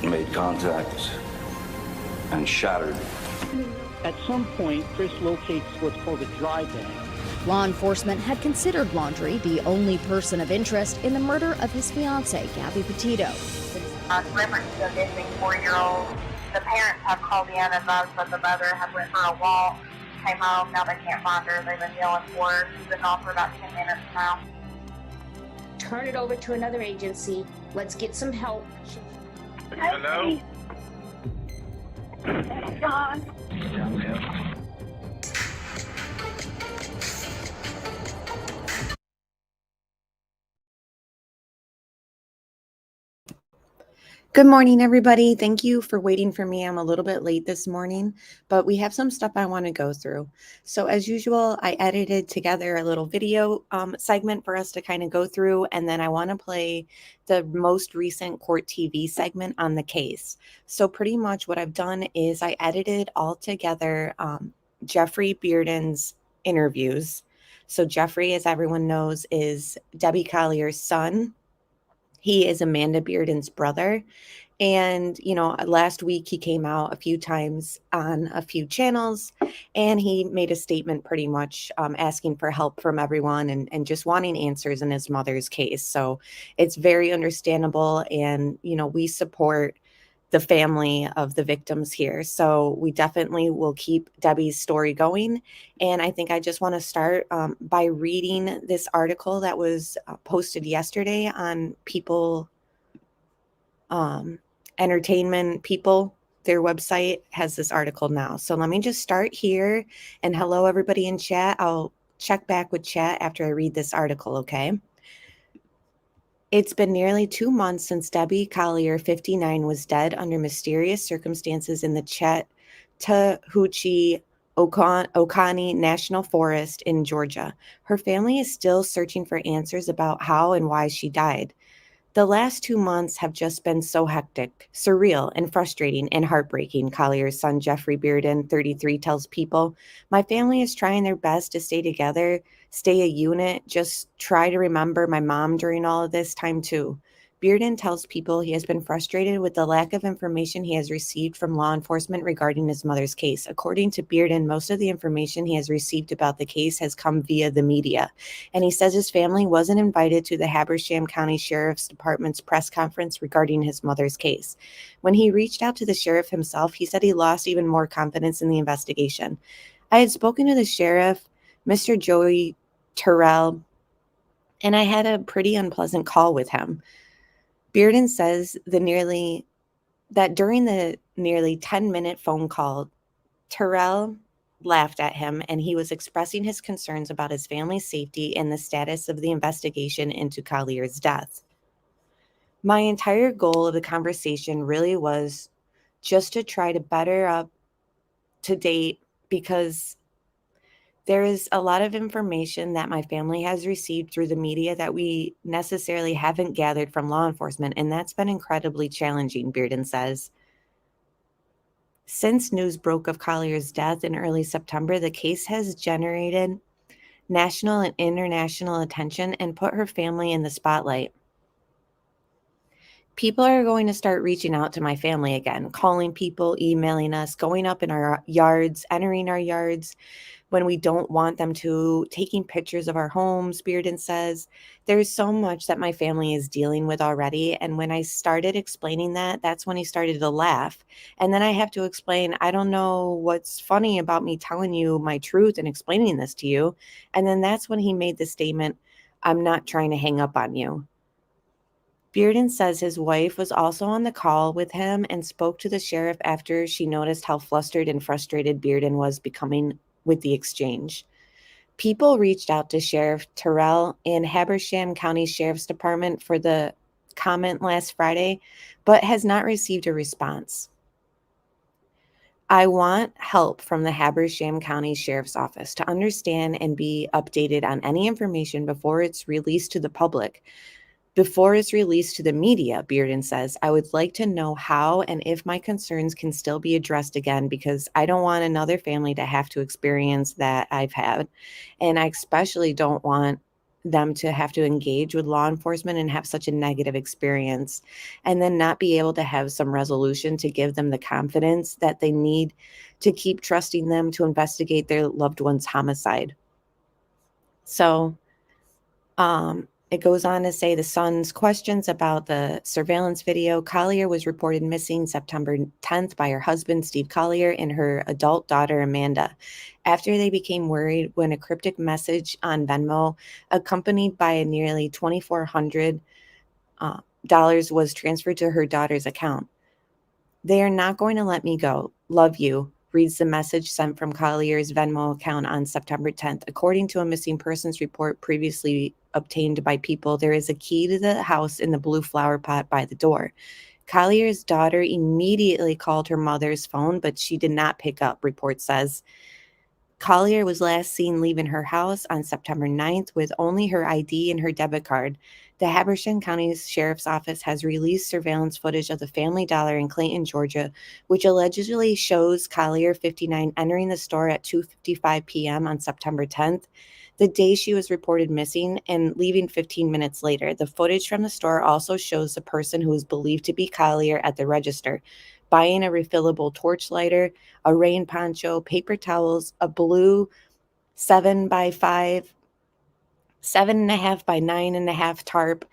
made contact and shattered. At some point, Chris locates what's called a dry bag. Law enforcement had considered Laundrie the only person of interest in the murder of his fiancée, Gabby Petito. Delivery to a missing 4-year-old. The parents have called in and advised that the mother had went for a walk, came home, now they can't find her. They've been yelling for her. She's been gone for about 10 minutes now. Turn it over to another agency. Let's get some help. Hello? John. Good morning, everybody. Thank you for waiting for me. I'm a little bit late this morning, but we have some stuff I want to go through. So as usual, I edited together a little video segment for us to kind of go through, and then I want to play the most recent court TV segment on the case. So pretty much what I've done is I edited all together Jeffrey Bearden's interviews. So Jeffrey, as everyone knows, is Debbie Collier's son. He is Amanda Bearden's brother. And, you know, last week he came out a few times on a few channels and he made a statement pretty much asking for help from everyone and just wanting answers in his mother's case. So it's very understandable. And, you know, we support the family of the victims here. So we definitely will keep Debbie's story going. And I think I just want to start by reading this article that was posted yesterday on People Entertainment People. Their website has this article now. So let me just start here. And hello, everybody in chat. I'll check back with chat after I read this article, okay? It's been nearly 2 months since Debbie Collier, 59, was dead under mysterious circumstances in the Chattahoochee Oconee National Forest in Georgia. Her family is still searching for answers about how and why she died. The last 2 months have just been so hectic, surreal, and frustrating and heartbreaking, Collier's son Jeffrey Bearden, 33, tells People. My family is trying their best to stay together, stay a unit, just try to remember my mom during all of this time too. Bearden tells People he has been frustrated with the lack of information he has received from law enforcement regarding his mother's case. According to Bearden, most of the information he has received about the case has come via the media, and he says his family wasn't invited to the Habersham County Sheriff's Department's press conference regarding his mother's case. When he reached out to the sheriff himself, he said he lost even more confidence in the investigation. I had spoken to the sheriff, Mr. Joey Terrell, and I had a pretty unpleasant call with him. Bearden says during the nearly 10-minute phone call, Terrell laughed at him and he was expressing his concerns about his family's safety and the status of the investigation into Collier's death. My entire goal of the conversation really was just to try to better up to date, because there is a lot of information that my family has received through the media that we necessarily haven't gathered from law enforcement, and that's been incredibly challenging, Bearden says. Since news broke of Collier's death in early September, the case has generated national and international attention and put her family in the spotlight. People are going to start reaching out to my family again, calling people, emailing us, going up in our yards, entering our yards when we don't want them to, taking pictures of our homes, Bearden says. There's so much that my family is dealing with already. And when I started explaining that, that's when he started to laugh. And then I have to explain, I don't know what's funny about me telling you my truth and explaining this to you. And then that's when he made the statement, I'm not trying to hang up on you. Bearden says his wife was also on the call with him and spoke to the sheriff after she noticed how flustered and frustrated Bearden was becoming with the exchange. People reached out to Sheriff Terrell in Habersham County Sheriff's Department for the comment last Friday, but has not received a response. I want help from the Habersham County Sheriff's Office to understand and be updated on any information before it's released to the public. Before it's released to the media, Bearden says, I would like to know how and if my concerns can still be addressed again, because I don't want another family to have to experience that I've had. And I especially don't want them to have to engage with law enforcement and have such a negative experience, and then not be able to have some resolution to give them the confidence that they need to keep trusting them to investigate their loved one's homicide. So it goes on to say the Sun's questions about the surveillance video. Collier was reported missing September 10th by her husband, Steve Collier, and her adult daughter, Amanda, after they became worried when a cryptic message on Venmo, accompanied by a nearly $2,400 was transferred to her daughter's account. "They are not going to let me go. Love you," reads the message sent from Collier's Venmo account on September 10th. According to a missing persons report previously obtained by People, there is a key to the house in the blue flower pot by the door. Collier's daughter immediately called her mother's phone, but she did not pick up, report says. Collier was last seen leaving her house on September 9th with only her ID and her debit card. The Habersham County Sheriff's Office has released surveillance footage of the Family Dollar in Clayton, Georgia, which allegedly shows Collier, 59, entering the store at 2:55 p.m. on September 10th, the day she was reported missing, and leaving 15 minutes later. The footage from the store also shows the person who is believed to be Collier at the register, buying a refillable torch lighter, a rain poncho, paper towels, a blue 7.5 by 9.5 tarp,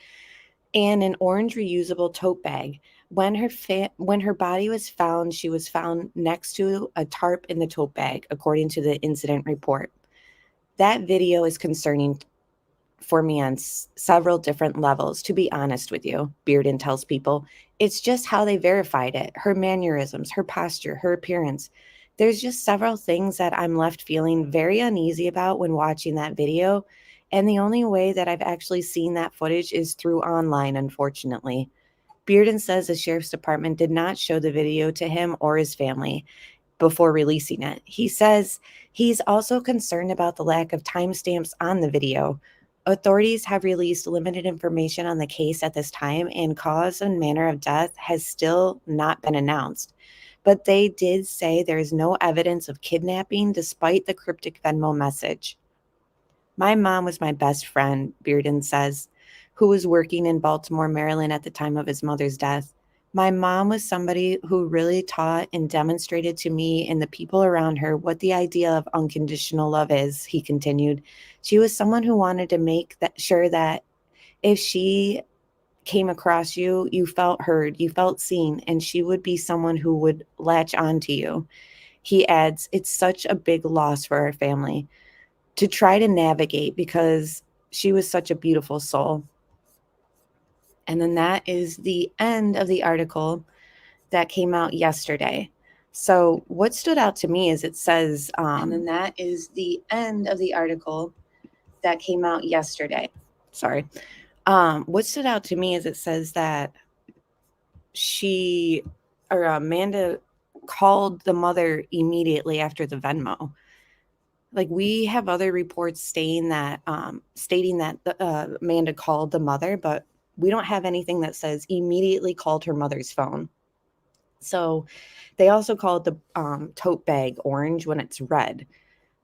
and an orange reusable tote bag. When her body was found, she was found next to a tarp in the tote bag, according to the incident report. That video is concerning for me on several different levels, to be honest with you, Bearden tells People. It's just how they verified it, her mannerisms, her posture, her appearance. There's just several things that I'm left feeling very uneasy about when watching that video, and the only way that I've actually seen that footage is through online, unfortunately. Bearden says the sheriff's department did not show the video to him or his family before releasing it. He says he's also concerned about the lack of timestamps on the video. Authorities have released limited information on the case at this time, and cause and manner of death has still not been announced. But they did say there is no evidence of kidnapping despite the cryptic Venmo message. "My mom was my best friend," Bearden says, who was working in Baltimore, Maryland at the time of his mother's death. "My mom was somebody who really taught and demonstrated to me and the people around her what the idea of unconditional love is," he continued. "She was someone who wanted to make sure that if she came across you, you felt heard, you felt seen, and she would be someone who would latch on to you." He adds, "It's such a big loss for our family to try to navigate because she was such a beautiful soul." And then that is the end of the article that came out yesterday. So what stood out to me is it says, and then that is the end of the article that came out yesterday. Sorry. What stood out to me is it says that Amanda called the mother immediately after the Venmo. Like, we have other reports stating that Amanda called the mother, but we don't have anything that says immediately called her mother's phone. So they also call it the tote bag orange when it's red.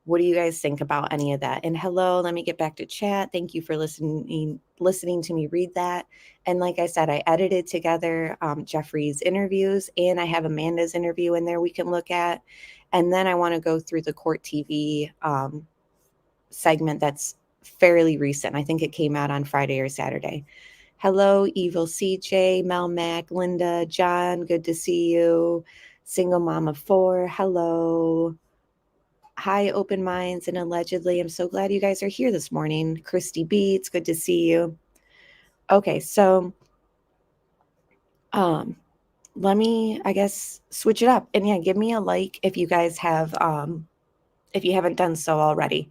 What do you guys think about any of that? And hello, let me get back to chat. Thank you for listening to me read that. And like I said, I edited together Jeffrey's interviews, and I have Amanda's interview in there we can look at. And then I want to go through the Court TV segment that's fairly recent. I think it came out on Friday or Saturday. Hello, Evil CJ, Mel Mac, Linda, John, good to see you. Single mom of 4, hello. Hi, Open Minds and Allegedly. I'm so glad you guys are here this morning. Christy Beats, good to see you. Okay, so let me, I guess, switch it up. And yeah, give me a like if you guys have, if you haven't done so already.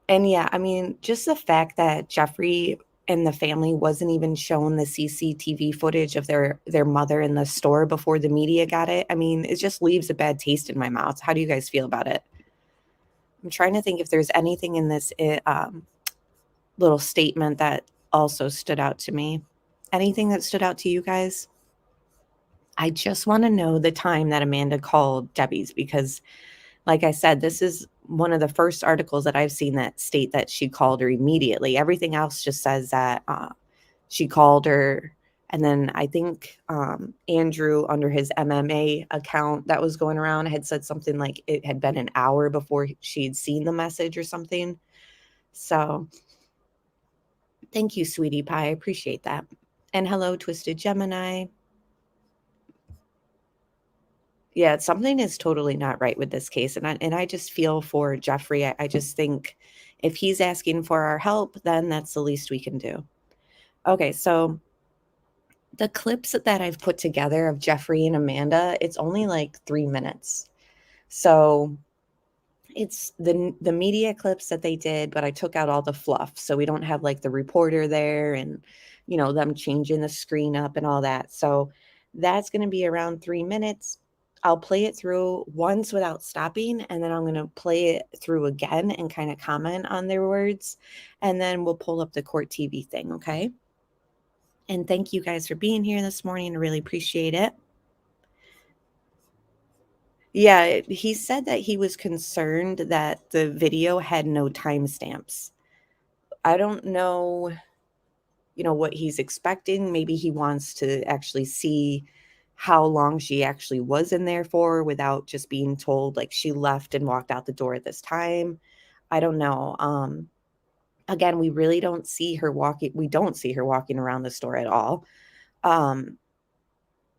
And yeah, I mean, just the fact that Jeffrey and the family wasn't even shown the CCTV footage of their mother in the store before the media got it. I mean, it just leaves a bad taste in my mouth. How do you guys feel about it? I'm trying to think if there's anything in this little statement that also stood out to me. Anything that stood out to you guys? I just want to know the time that Amanda called Debbie's, because like I said, this is one of the first articles that I've seen that state that she called her immediately. Everything else just says that she called her. And then I think Andrew, under his MMA account that was going around, had said something like it had been an hour before she'd seen the message or something. So thank you, Sweetie Pie. I appreciate that. And hello, Twisted Gemini. Yeah, something is totally not right with this case. And I just feel for Jeffrey. I just think if he's asking for our help, then that's the least we can do. Okay, so the clips that I've put together of Jeffrey and Amanda, it's only like 3 minutes. So it's the media clips that they did, but I took out all the fluff. So we don't have like the reporter there and, you know, them changing the screen up and all that. So that's going to be around 3 minutes. I'll play it through once without stopping, and then I'm going to play it through again and kind of comment on their words. And then we'll pull up the court TV thing. Okay. And thank you guys for being here this morning. I really appreciate it. Yeah, he said that he was concerned that the video had no timestamps. I don't know, you know, what he's expecting. Maybe he wants to actually see how long she actually was in there for without just being told like she left and walked out the door at this time. I don't know. Again, we really don't see her walking. We don't see her walking around the store at all.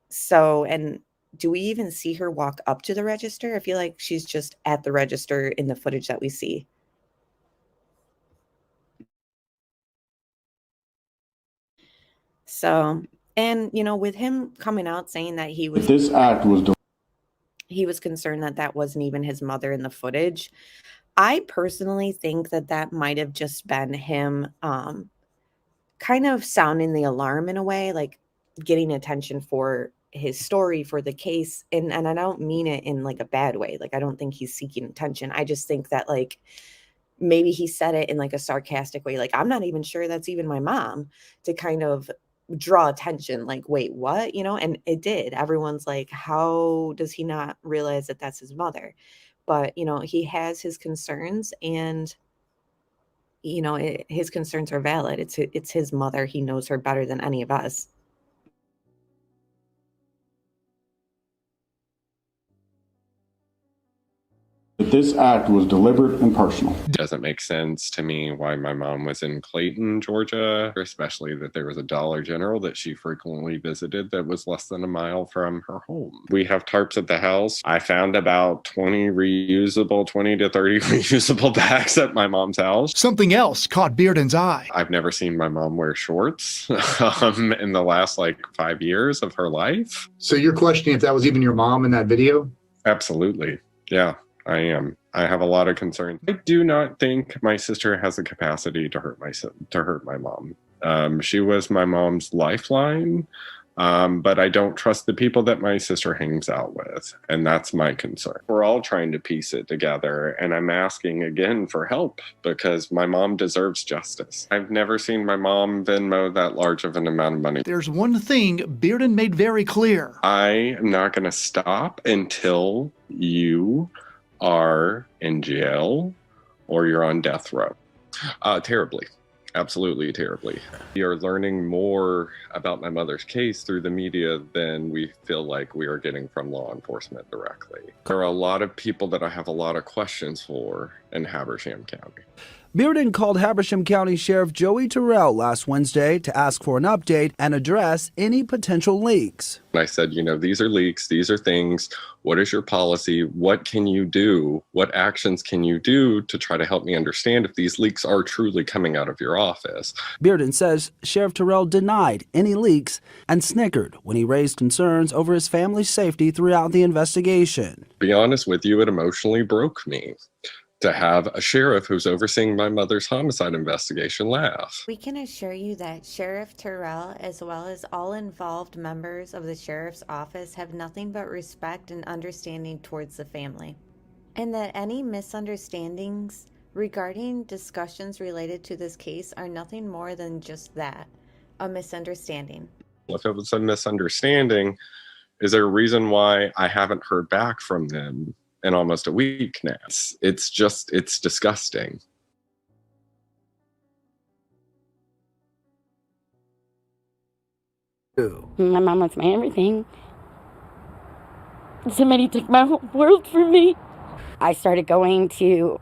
So, and do we even see her walk up to the register? I feel like she's just at the register in the footage that we see. So, and you know, with him coming out saying that he was he was concerned that that wasn't even his mother in the footage. I personally think that that might have just been him kind of sounding the alarm in a way, like getting attention for his story, for the case. And I don't mean it in like a bad way. Like, I don't think he's seeking attention. I just think that like maybe he said it in like a sarcastic way, like, I'm not even sure that's even my mom, to kind of draw attention. Like, wait, what? You know, and it did. Everyone's like, how does he not realize that that's his mother? But, you know, he has his concerns, and, you know, his concerns are valid. It's his mother. He knows her better than any of us. That this act was deliberate and personal. It doesn't make sense to me why my mom was in Clayton, Georgia, especially that there was a Dollar General that she frequently visited that was less than a mile from her home. We have tarps at the house. I found about 20 to 30 reusable bags at my mom's house. Something else caught Bearden's eye. I've never seen my mom wear shorts in the last 5 years of her life. So you're questioning if that was even your mom in that video? Absolutely. Yeah. I am. I have a lot of concerns. I do not think my sister has the capacity to hurt my mom. She was my mom's lifeline, but I don't trust the people that my sister hangs out with, and that's my concern. We're all trying to piece it together, and I'm asking again for help because my mom deserves justice. I've never seen my mom Venmo that large of an amount of money. There's one thing Bearden made very clear. I am not going to stop until you are in jail or you're on death row. Terribly. Absolutely terribly. We are learning more about my mother's case through the media than we feel like we are getting from law enforcement directly. There are a lot of people that I have a lot of questions for in Habersham County. Bearden called Habersham County Sheriff Joey Terrell last Wednesday to ask for an update and address any potential leaks. I said, these are leaks, these are things. What is your policy? What can you do? What actions can you do to try to help me understand if these leaks are truly coming out of your office? Bearden says Sheriff Terrell denied any leaks and snickered when he raised concerns over his family's safety throughout the investigation. To be honest with you, it emotionally broke me to have a sheriff who's overseeing my mother's homicide investigation laugh. We can assure you that Sheriff Terrell, as well as all involved members of the sheriff's office, have nothing but respect and understanding towards the family, and that any misunderstandings regarding discussions related to this case are nothing more than just that, a misunderstanding. If it was a misunderstanding, is there a reason why I haven't heard back from them in almost a week now. It's disgusting. My mom was my everything. Somebody took my whole world from me. I started going to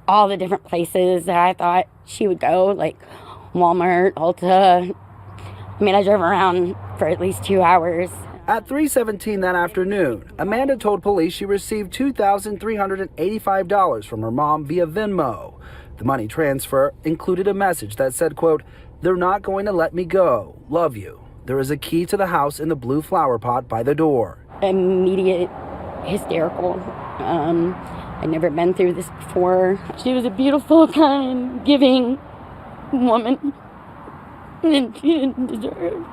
all the different places that I thought she would go, like Walmart, Ulta. I mean, I drove around for at least 2 hours. At 3:17 that afternoon, Amanda told police she received $2,385 from her mom via Venmo. The money transfer included a message that said, quote, "They're not going to let me go. Love you. There is a key to the house in the blue flower pot by the door." Immediate hysterical. I'd never been through this before. She was a beautiful, kind, giving woman. And she didn't deserve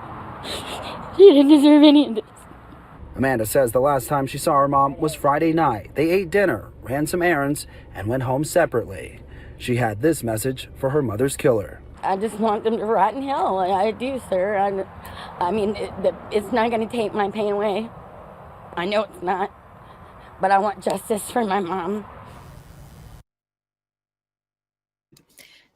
any of this. Amanda says the last time she saw her mom was Friday night. They ate dinner, ran some errands, and went home separately. She had this message for her mother's killer. I just want them to rot in hell. I do, sir. I mean, it's not going to take my pain away. I know it's not. But I want justice for my mom.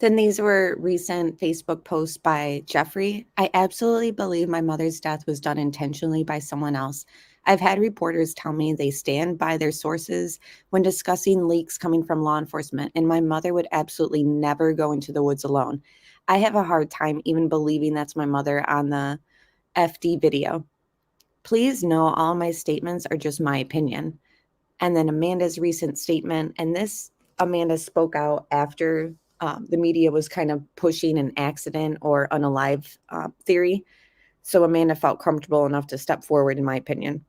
Then these were recent Facebook posts by Jeffrey. I absolutely believe my mother's death was done intentionally by someone else. I've had reporters tell me they stand by their sources when discussing leaks coming from law enforcement, and my mother would absolutely never go into the woods alone. I have a hard time even believing that's my mother on the FD video. Please know all my statements are just my opinion. And then Amanda's recent statement, and this Amanda spoke out after the media was kind of pushing an accident or unalive theory. So Amanda felt comfortable enough to step forward, in my opinion.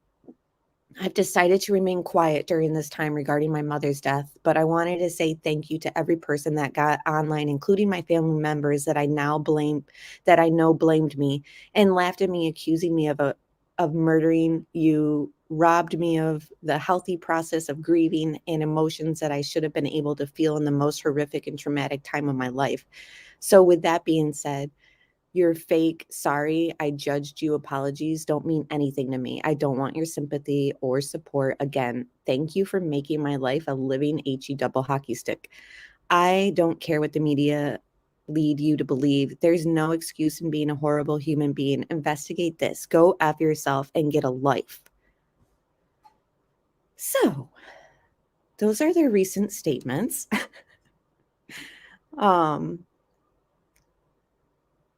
I've decided to remain quiet during this time regarding my mother's death, but I wanted to say thank you to every person that got online, including my family members that I know blamed me and laughed at me, accusing me of murdering you, robbed me of the healthy process of grieving and emotions that I should have been able to feel in the most horrific and traumatic time of my life. So with that being said, you're fake, sorry, I judged you, apologies don't mean anything to me. I don't want your sympathy or support. Again, thank you for making my life a living HE double hockey stick. I don't care what the media lead you to believe. There's no excuse in being a horrible human being. Investigate this. Go F yourself and get a life. So, those are their recent statements.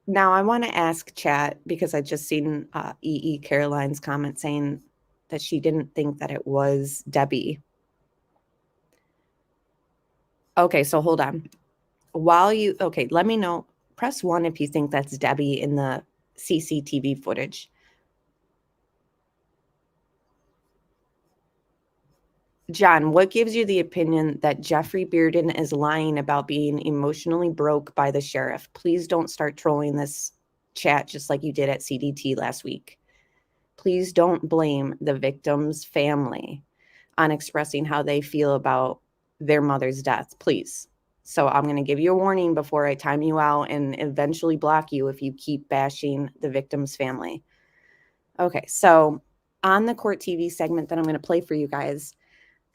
Now I want to ask chat, because I just seen EE Caroline's comment saying that she didn't think that it was Debbie. Okay, so hold on. Let me know. Press 1 if you think that's Debbie in the CCTV footage. John, what gives you the opinion that Jeffrey Bearden is lying about being emotionally broke by the sheriff? Please don't start trolling this chat just like you did at CDT last week. Please don't blame the victim's family on expressing how they feel about their mother's death, please. So I'm going to give you a warning before I time you out and eventually block you if you keep bashing the victim's family. Okay, so on the Court TV segment that I'm going to play for you guys,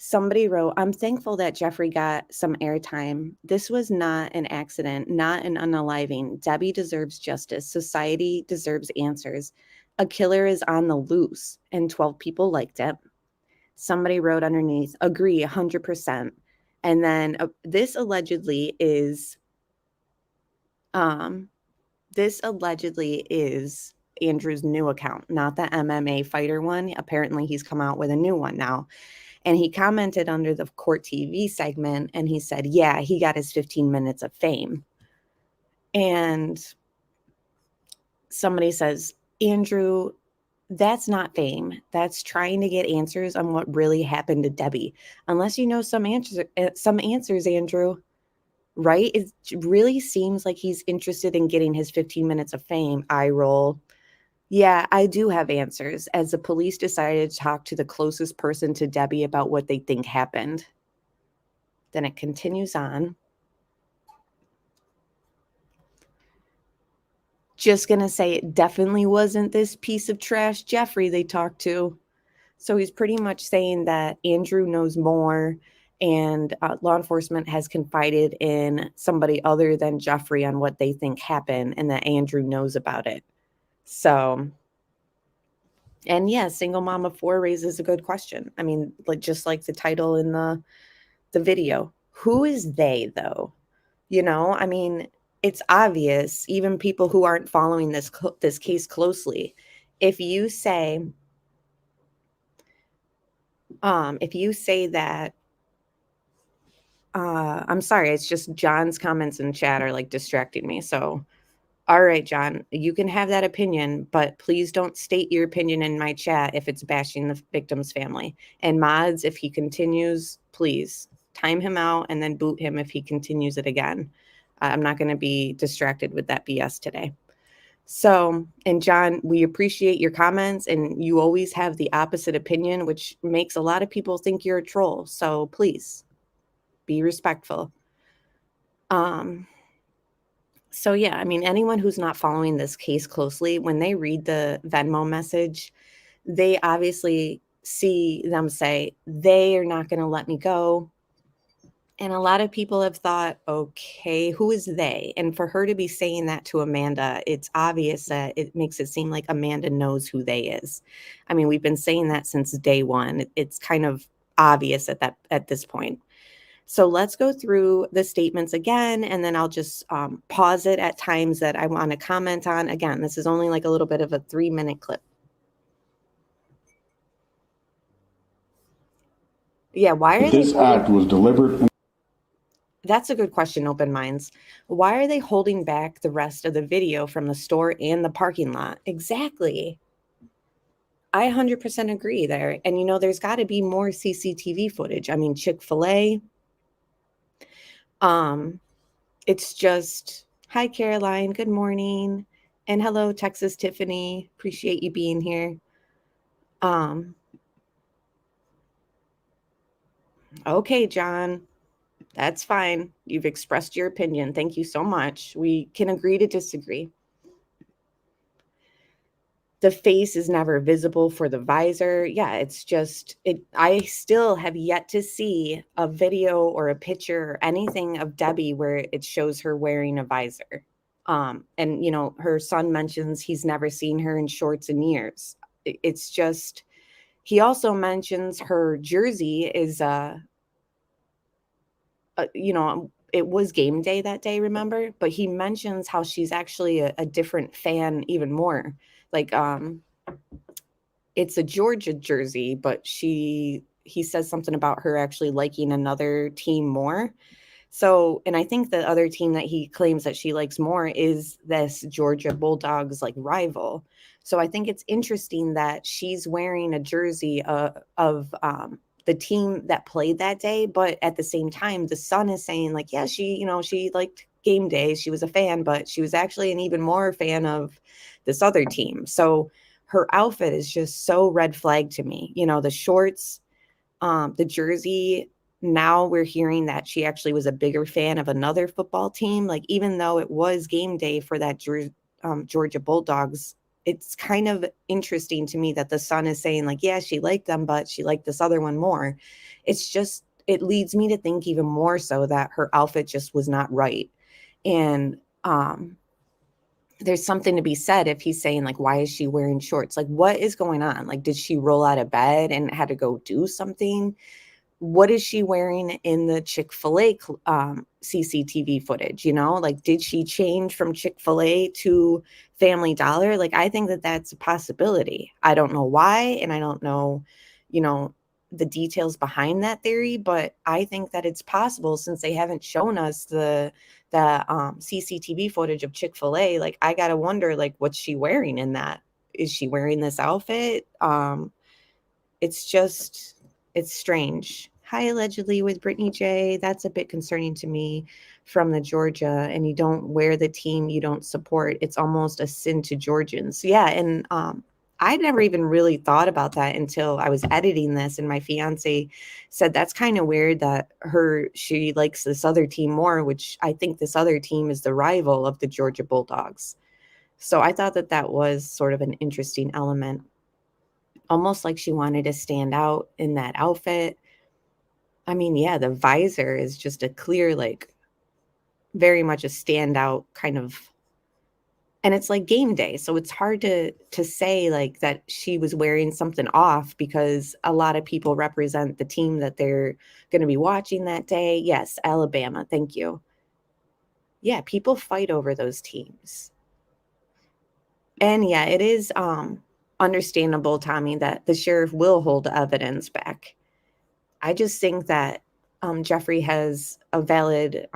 somebody wrote, I'm thankful that Jeffrey got some airtime. This was not an accident, not an unaliving. Debbie deserves justice. Society deserves answers. A killer is on the loose, and 12 people liked it. Somebody wrote underneath, agree 100%. And then this allegedly is Andrew's new account, not the MMA fighter one. Apparently he's come out with a new one now. And he commented under the Court TV segment, and he said, yeah, he got his 15 minutes of fame. And somebody says, Andrew, that's not fame. That's trying to get answers on what really happened to Debbie. Unless you know some answers, Andrew, right? It really seems like he's interested in getting his 15 minutes of fame. Eye roll. Yeah, I do have answers, as the police decided to talk to the closest person to Debbie about what they think happened. Then it continues on. Just going to say it definitely wasn't this piece of trash Jeffrey they talked to. So he's pretty much saying that Andrew knows more, and law enforcement has confided in somebody other than Jeffrey on what they think happened, and that Andrew knows about it. So, and yeah, single mom of 4 raises a good question. I mean, like just like the title in the video, who is they though? You know, I mean, it's obvious, even people who aren't following this case closely. If you say that, I'm sorry, it's just John's comments in chat are like distracting me. So, all right, John, you can have that opinion, but please don't state your opinion in my chat if it's bashing the victim's family. And mods, if he continues, please time him out and then boot him if he continues it again. I'm not going to be distracted with that BS today. So, and John, we appreciate your comments, and you always have the opposite opinion, which makes a lot of people think you're a troll. So please be respectful. So yeah, I mean, anyone who's not following this case closely, when they read the Venmo message, they obviously see them say, they are not going to let me go. And a lot of people have thought, okay, who is they? And for her to be saying that to Amanda, it's obvious that it makes it seem like Amanda knows who they is. I mean, we've been saying that since day one. It's kind of obvious at this point. So let's go through the statements again, and then I'll just pause it at times that I want to comment on. Again, this is only like a little bit of a 3-minute clip. Yeah, why are this act was deliberate? That's a good question, Open Minds. Why are they holding back the rest of the video from the store and the parking lot? Exactly. I 100% agree there. And, you know, there's got to be more CCTV footage. I mean, Chick-fil-A. It's just, hi, Caroline. Good morning. And hello, Texas Tiffany. Appreciate you being here. Okay, John. That's fine. You've expressed your opinion. Thank you so much. We can agree to disagree. The face is never visible for the visor. Yeah, it's just, I still have yet to see a video or a picture or anything of Debbie where it shows her wearing a visor. And, you know, her son mentions he's never seen her in shorts in years. It's just, he also mentions her jersey is, you know, it was game day that day, remember? But he mentions how she's actually a different fan even more. Like, it's a Georgia jersey, but he says something about her actually liking another team more. So, and I think the other team that he claims that she likes more is this Georgia Bulldogs like rival. So I think it's interesting that she's wearing a jersey of the team that played that day, but at the same time, the son is saying like, yeah, she liked game day. She was a fan, but she was actually an even more fan of this other team. So her outfit is just so red flag to me. You know, the shorts, the jersey. Now we're hearing that she actually was a bigger fan of another football team. Like, even though it was game day for that Georgia Bulldogs, it's kind of interesting to me that the son is saying like, yeah, she liked them, but she liked this other one more. It's just, it leads me to think even more so that her outfit just was not right. And there's something to be said if he's saying like, why is she wearing shorts? Like, what is going on? Like, did she roll out of bed and had to go do something? What is she wearing in the Chick-fil-A CCTV footage? You know, like, did she change from Chick-fil-A to Family Dollar? Like, I think that that's a possibility. I don't know why, and I don't know, you know, the details behind that theory, but I think that it's possible since they haven't shown us the CCTV footage of Chick-fil-A. Like, I gotta wonder, like, what's she wearing in that? Is she wearing this outfit? It's strange. Hi, allegedly with Brittany J. That's a bit concerning to me from the Georgia, and you don't wear the team you don't support. It's almost a sin to Georgians. Yeah, and I never even really thought about that until I was editing this, and my fiance said that's kind of weird that she likes this other team more, which I think this other team is the rival of the Georgia Bulldogs. So I thought that was sort of an interesting element. almost like she wanted to stand out in that outfit. I mean, yeah, the visor is just a clear, like, very much a standout kind of, and it's like game day, so it's hard to say like that she was wearing something off, because a lot of people represent the team that they're going to be watching that day. Yes, Alabama, thank you. Yeah, people fight over those teams. And yeah, it is understandable, Tommy, that the sheriff will hold evidence back. I just think that Jeffrey has a valid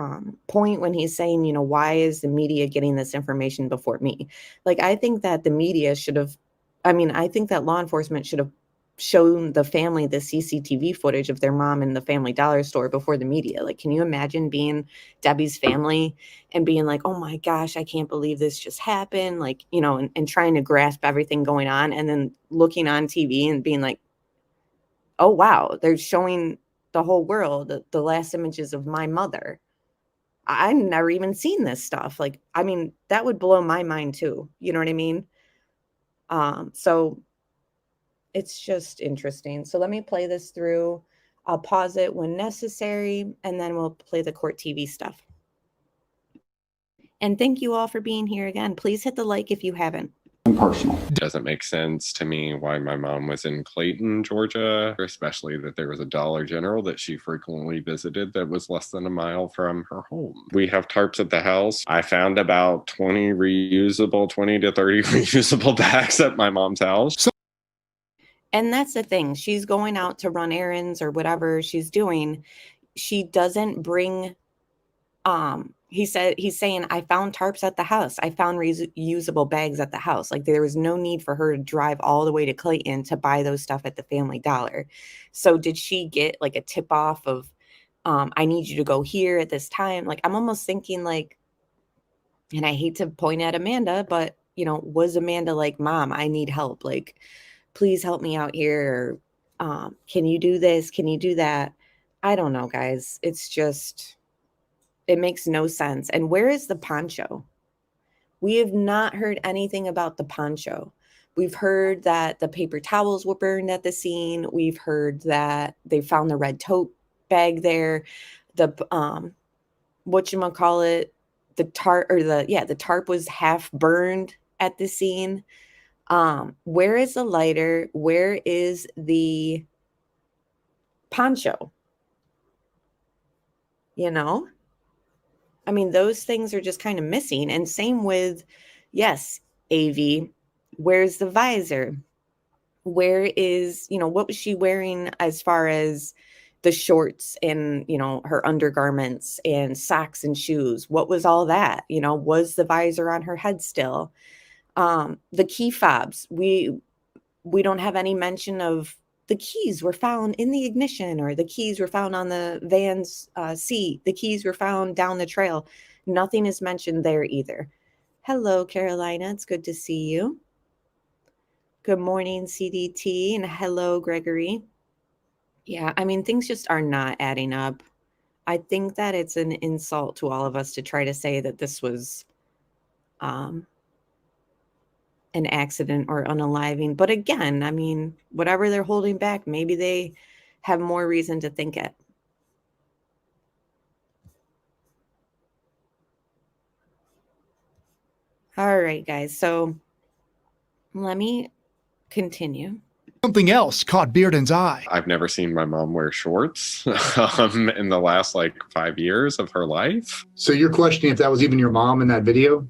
point when he's saying, you know, why is the media getting this information before me? Like, I think that the media should have, I think that law enforcement should have shown the family the CCTV footage of their mom in the Family Dollar store before the media. Like, can you imagine being Debbie's family and being like, oh my gosh, I can't believe this just happened. Like, you know, and trying to grasp everything going on, and then looking on TV and being like, oh, wow, they're showing the whole world the last images of my mother. I've never even seen this stuff. Like, I mean, that would blow my mind too. You know what I mean? So it's just interesting. So let me play this through. I'll pause it when necessary, and then we'll play the court TV stuff. And thank you all for being here again. Please hit the like if you haven't. Impersonal. Doesn't make sense to me why my mom was in Clayton, Georgia, especially that there was a Dollar General that she frequently visited that was less than a mile from her home. We have tarps at the house. I found about 20 to 30 reusable bags at my mom's house. And that's the thing. She's going out to run errands or whatever she's doing. She doesn't bring, he's saying, I found tarps at the house. I found reusable bags at the house. Like, there was no need for her to drive all the way to Clayton to buy those stuff at the Family Dollar. So did she get like a tip off of, I need you to go here at this time? Like, I'm almost thinking like, and I hate to point at Amanda, but you know, was Amanda like, Mom, I need help. Like, please help me out here. Or, can you do this? Can you do that? I don't know, guys. It's just, it makes no sense. And where is the poncho? We have not heard anything about the poncho. We've heard that the paper towels were burned at the scene. We've heard that they found the red tote bag there. The, whatchamacallit, the tarp was half burned at the scene. Where is the lighter? Where is the poncho? You know? I mean, those things are just kind of missing. And same with, yes, AV, where's the visor? Where is, you know, what was she wearing as far as the shorts and, you know, her undergarments and socks and shoes? What was all that? You know, was the visor on her head still? The key fobs, we don't have any mention of the keys were found in the ignition, or the keys were found on the van's seat. The keys were found down the trail. Nothing is mentioned there either. Hello, Carolina. It's good to see you. Good morning, CDT, and hello, Gregory. Yeah, I mean, things just are not adding up. I think that it's an insult to all of us to try to say that this was an accident or unaliving. But again, I mean, whatever they're holding back, maybe they have more reason to think it. All right, guys. So let me continue. Something else caught Bearden's eye. I've never seen my mom wear shorts in the last 5 years of her life. So you're questioning if that was even your mom in that video?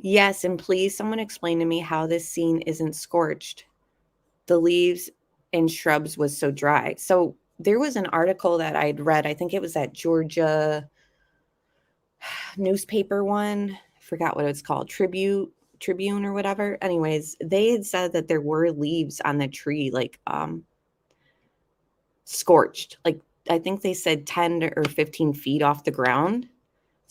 Yes, and please, someone explain to me how this scene isn't scorched. The leaves and shrubs was so dry. So there was an article that I'd read. I think it was that Georgia newspaper one. I forgot what it's called. Tribune or whatever. Anyways, they had said that there were leaves on the tree, scorched. I think they said 10 or 15 feet off the ground.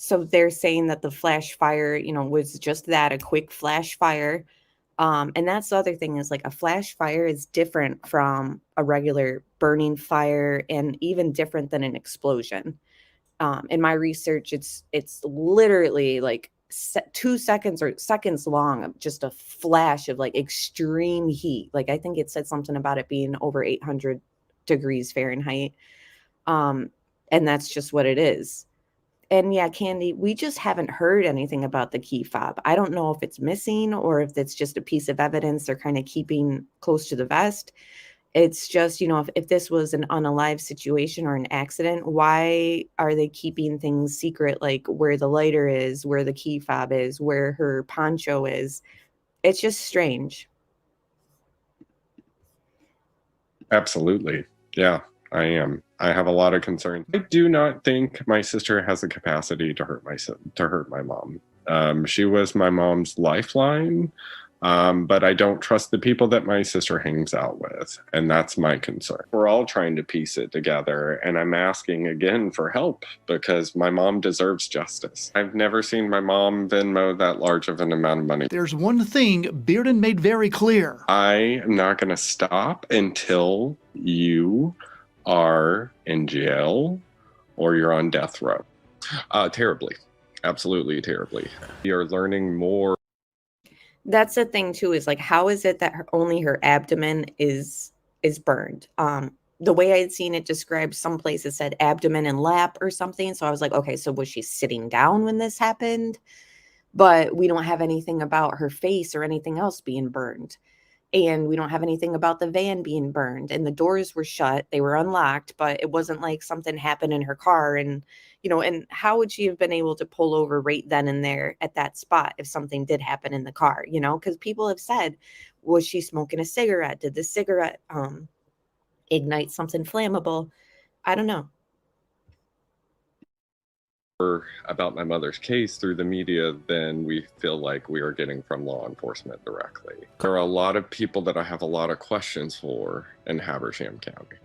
So they're saying that the flash fire, you know, was just that, a quick flash fire. And that's the other thing is a flash fire is different from a regular burning fire, and even different than an explosion. In my research, it's literally 2 seconds or seconds long of just a flash of like extreme heat. Like I think it said something about it being over 800 degrees Fahrenheit. And that's just what it is. And yeah, Candy, we just haven't heard anything about the key fob. I don't know if it's missing or if it's just a piece of evidence they're kind of keeping close to the vest. It's just, if this was an unalive situation or an accident, why are they keeping things secret, like where the lighter is, where the key fob is, where her poncho is? It's just strange. Absolutely. Yeah, I am. I have a lot of concerns. I do not think my sister has the capacity to hurt my mom. She was my mom's lifeline. But I don't trust the people that my sister hangs out with, and that's my concern. We're all trying to piece it together, and I'm asking again for help because my mom deserves justice. I've never seen my mom Venmo that large of an amount of money. There's one thing Bearden made very clear. I am not going to stop until you are in jail or you're on death row. Terribly. Absolutely terribly. We are learning more. That's the thing too, is like, how is it that only her abdomen is burned? The way I had seen it described, some places said abdomen and lap or something. So I was like, okay, so was she sitting down when this happened? But we don't have anything about her face or anything else being burned. And we don't have anything about the van being burned, and the doors were shut. They were unlocked, but it wasn't like something happened in her car. And, and how would she have been able to pull over right then and there at that spot if something did happen in the car, because people have said, was she smoking a cigarette? Did the cigarette ignite something flammable? I don't know. About my mother's case through the media than we feel like we are getting from law enforcement directly. There are a lot of people that I have a lot of questions for in Habersham County.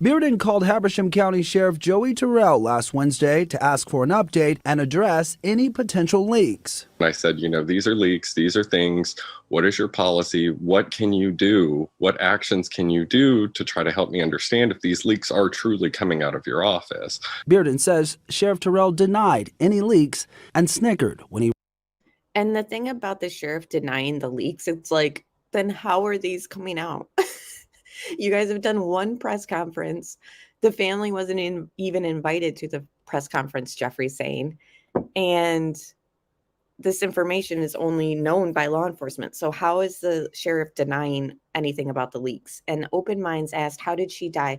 Bearden called Habersham County Sheriff Joey Terrell last Wednesday to ask for an update and address any potential leaks. I said, these are leaks, these are things. What is your policy? What can you do? What actions can you do to try to help me understand if these leaks are truly coming out of your office? Bearden says Sheriff Terrell denied any leaks and snickered when he... And the thing about the sheriff denying the leaks, it's like, then how are these coming out? You guys have done one press conference. The family wasn't even invited to the press conference, Jeffrey's saying. And this information is only known by law enforcement. So how is the sheriff denying anything about the leaks? And Open Minds asked, how did she die?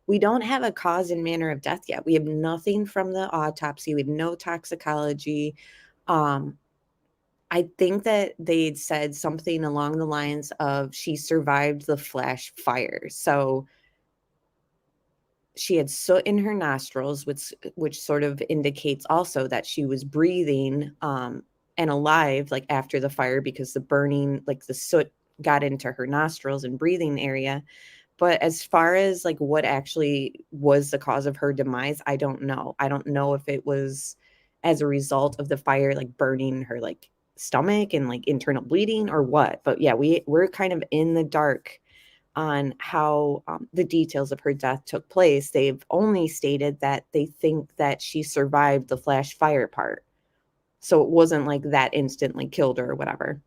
We don't have a cause and manner of death yet. We have nothing from the autopsy. We have no toxicology. I think that they'd said something along the lines of she survived the flash fire. So she had soot in her nostrils, which sort of indicates also that she was breathing and alive, like after the fire, because the burning, like the soot got into her nostrils and breathing area. But as far as like what actually was the cause of her demise, I don't know. I don't know if it was as a result of the fire, like burning her like stomach and like internal bleeding or what. But yeah, we're kind of in the dark on how the details of her death took place. They've only stated that they think that she survived the flash fire part. So it wasn't like that instantly killed her or whatever.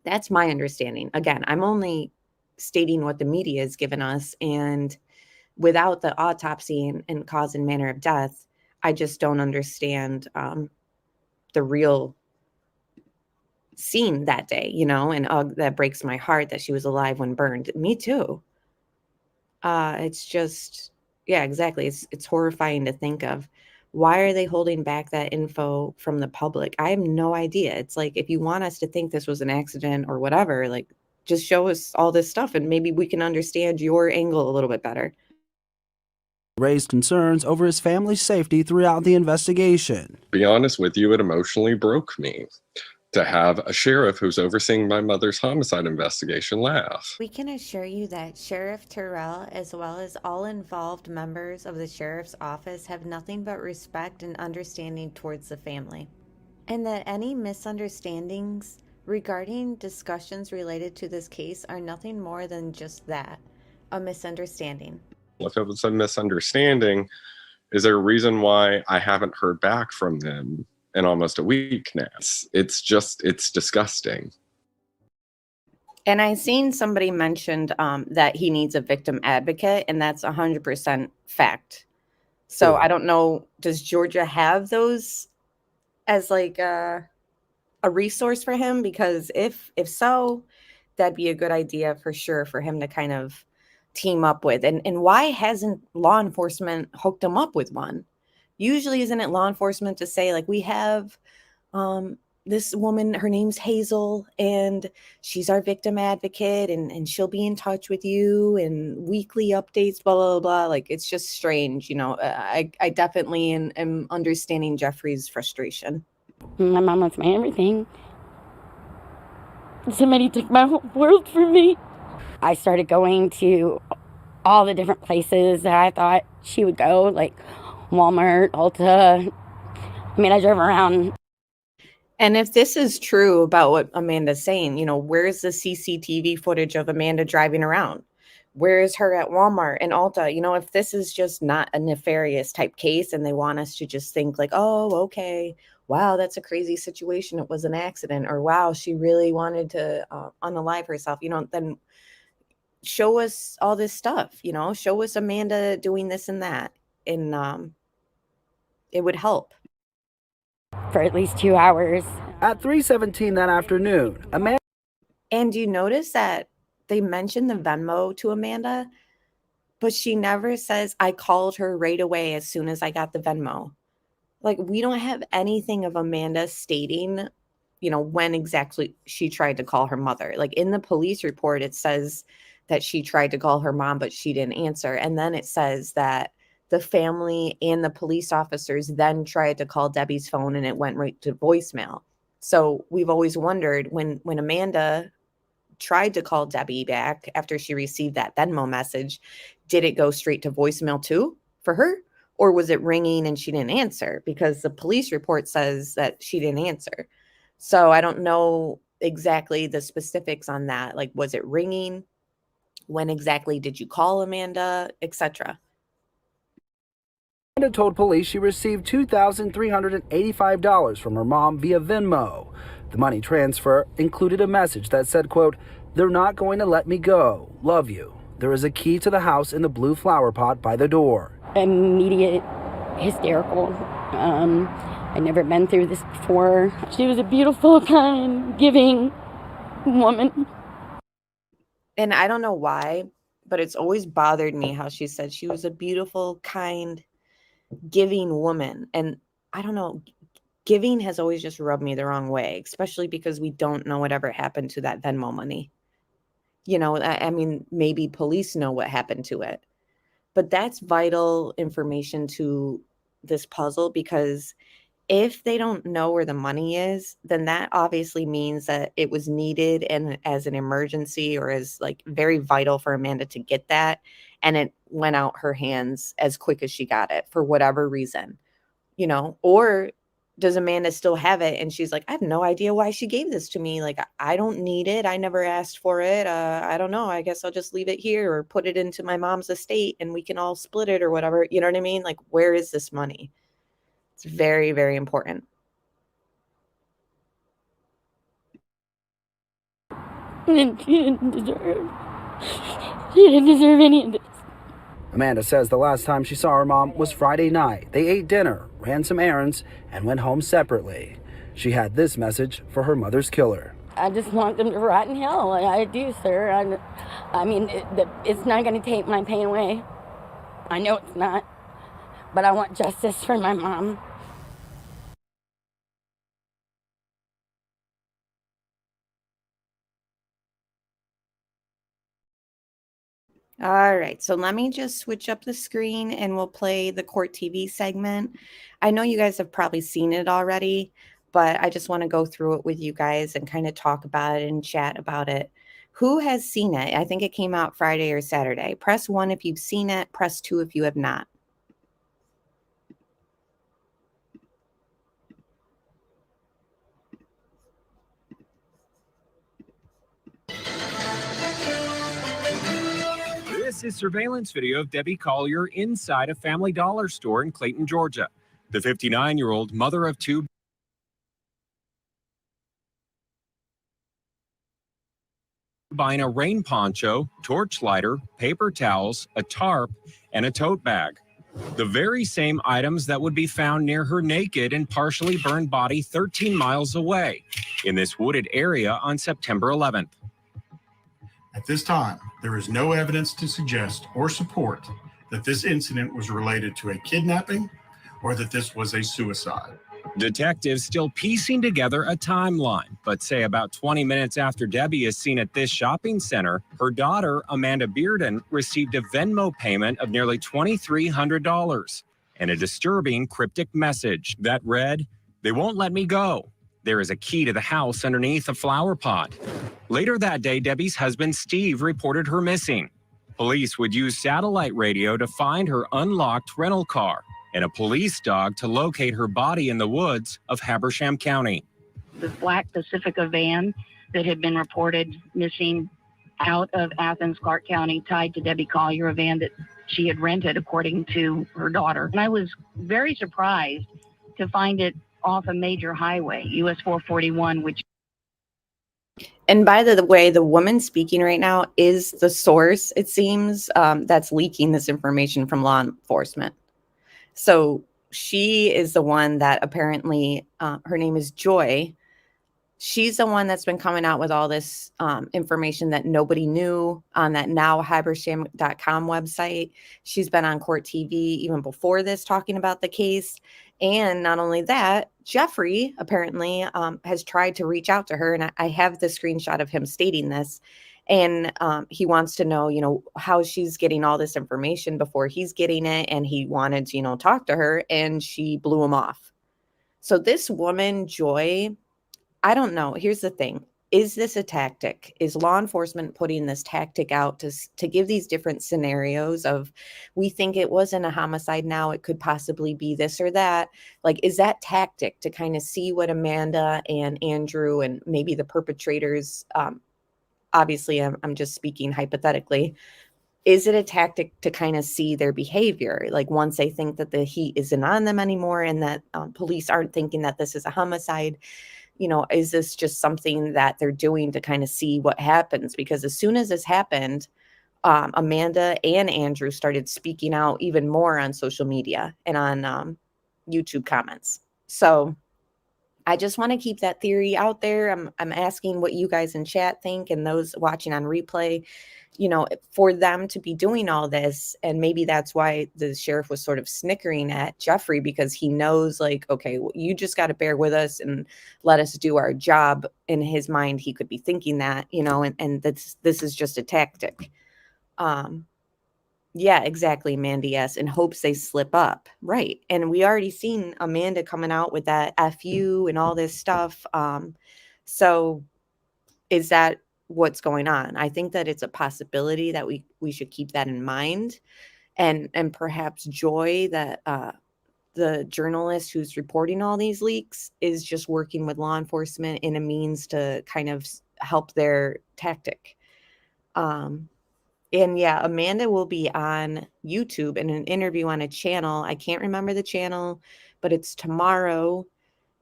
That's my understanding. Again, I'm only stating what the media has given us, and without the autopsy and cause and manner of death, I just don't understand the real scene that day, and that breaks my heart that she was alive when burned. Me too. It's just, yeah, exactly. It's horrifying to think of. Why are they holding back that info from the public? I have no idea. It's like, if you want us to think this was an accident or whatever, like, just show us all this stuff and maybe we can understand your angle a little bit better. Raised concerns over his family's safety throughout the investigation. To be honest with you, it emotionally broke me to have a sheriff who's overseeing my mother's homicide investigation laugh. We can assure you that Sheriff Terrell, as well as all involved members of the sheriff's office, have nothing but respect and understanding towards the family, and that any misunderstandings regarding discussions related to this case are nothing more than just that, a misunderstanding. If it was a misunderstanding, is there a reason why I haven't heard back from them in almost a week now. It's disgusting. And I seen somebody mentioned that he needs a victim advocate, and that's 100% fact. So Sure. I don't know, does Georgia have those as like a resource for him? Because if so, that'd be a good idea for sure for him to kind of team up with. And why hasn't law enforcement hooked him up with one? Usually, isn't it law enforcement to say, like, we have this woman, her name's Hazel, and she's our victim advocate, and she'll be in touch with you, and weekly updates, blah, blah, blah. Like, it's just strange, you know. I definitely am understanding Jeffrey's frustration. My mom was my everything. Somebody took my whole world from me. I started going to all the different places that I thought she would go, like Walmart, Ulta. I mean, I drove around. And if this is true about what Amanda's saying, you know, where's the CCTV footage of Amanda driving around? Where is her at Walmart and Ulta? You know, if this is just not a nefarious type case and they want us to just think like, oh, okay, wow, that's a crazy situation. It was an accident. Or wow, she really wanted to unalive herself, you know, then show us all this stuff, you know, show us Amanda doing this and that. And it would help. For at least 2 hours. At 3:17 that afternoon, Amanda. And you notice that they mentioned the Venmo to Amanda, but she never says, I called her right away as soon as I got the Venmo. Like, we don't have anything of Amanda stating, you know, when exactly she tried to call her mother. Like, in the police report, it says that she tried to call her mom, but she didn't answer. And then it says that the family and the police officers then tried to call Debbie's phone and it went right to voicemail. So we've always wondered when Amanda tried to call Debbie back after she received that Venmo message, did it go straight to voicemail too for her? Or was it ringing and she didn't answer? Because the police report says that she didn't answer. So I don't know exactly the specifics on that. Like, was it ringing? When exactly did you call Amanda, etc.? Amanda told police she received $2,385 from her mom via Venmo. The money transfer included a message that said, quote, "They're not going to let me go. Love you. There is a key to the house in the blue flower pot by the door." Immediate hysterical. I'd never been through this before. She was a beautiful, kind, giving woman. And I don't know why, but it's always bothered me how she said she was a beautiful, kind, giving woman. And I don't know, giving has always just rubbed me the wrong way, especially because we don't know whatever happened to that Venmo money. You know, I mean, maybe police know what happened to it, but that's vital information to this puzzle, because if they don't know where the money is, then that obviously means that it was needed and as an emergency or as like very vital for Amanda to get that. And it went out her hands as quick as she got it for whatever reason, you know. Or does Amanda still have it and she's like, I have no idea why she gave this to me. Like, I don't need it. I never asked for it. I don't know. I guess I'll just leave it here or put it into my mom's estate and we can all split it or whatever. You know what I mean? Like, where is this money? It's very, very important. And she didn't deserve any of this. Amanda says the last time she saw her mom was Friday night. They ate dinner, ran some errands, and went home separately. She had this message for her mother's killer. I just want them to rot in hell. I do, sir. I mean, it's not going to take my pain away. I know it's not. But I want justice for my mom. All right, so let me just switch up the screen and we'll play the court TV segment. I know you guys have probably seen it already, but I just want to go through it with you guys and kind of talk about it and chat about it. Who has seen it? I think it came out Friday or Saturday. Press 1 if you've seen it. Press 2 if you have not. This is surveillance video of Debbie Collier inside a Family Dollar store in Clayton, Georgia. The 59-year-old mother of two buying a rain poncho, torch lighter, paper towels, a tarp, and a tote bag. The very same items that would be found near her naked and partially burned body 13 miles away in this wooded area on September 11th. At this time, there is no evidence to suggest or support that this incident was related to a kidnapping or that this was a suicide. Detectives still piecing together a timeline, but say about 20 minutes after Debbie is seen at this shopping center, her daughter, Amanda Bearden, received a Venmo payment of nearly $2,300 and a disturbing cryptic message that read, "They won't let me go. There is a key to the house underneath a flower pot." Later that day, Debbie's husband, Steve, reported her missing. Police would use satellite radio to find her unlocked rental car and a police dog to locate her body in the woods of Habersham County. The black Pacifica van that had been reported missing out of Athens, Clark County, tied to Debbie Collier, a van that she had rented, according to her daughter. And I was very surprised to find it off a major highway, US 441, which... And by the way, the woman speaking right now is the source, it seems, that's leaking this information from law enforcement. So she is the one that apparently, her name is Joy. She's the one that's been coming out with all this information that nobody knew on that nowhabersham.com website. She's been on Court TV even before this talking about the case. And not only that, Jeffrey apparently has tried to reach out to her. And I have the screenshot of him stating this. And he wants to know, how she's getting all this information before he's getting it. And he wanted to, talk to her, and she blew him off. So this woman, Joy, I don't know. Here's the thing. Is this a tactic? Is law enforcement putting this tactic out to give these different scenarios of, we think it wasn't a homicide now, it could possibly be this or that? Like, is that tactic to kind of see what Amanda and Andrew and maybe the perpetrators, obviously I'm just speaking hypothetically, is it a tactic to kind of see their behavior? Like, once they think that the heat isn't on them anymore and that police aren't thinking that this is a homicide, is this just something that they're doing to kind of see what happens? Because as soon as this happened, Amanda and Andrew started speaking out even more on social media and on YouTube comments. So I just want to keep that theory out there. I'm asking what you guys in chat think, and those watching on replay, for them to be doing all this. And maybe that's why the sheriff was sort of snickering at Jeffrey, because he knows, like, okay, well, you just got to bear with us and let us do our job. In his mind, he could be thinking that, and this is just a tactic. Yeah, exactly, Mandy. Yes, in hopes they slip up. Right. And we already seen Amanda coming out with that FU and all this stuff. So is that what's going on? I think that it's a possibility that we should keep that in mind. And perhaps Joy, that the journalist who's reporting all these leaks, is just working with law enforcement in a means to kind of help their tactic. And yeah, Amanda will be on YouTube in an interview on a channel. I can't remember the channel, but it's tomorrow.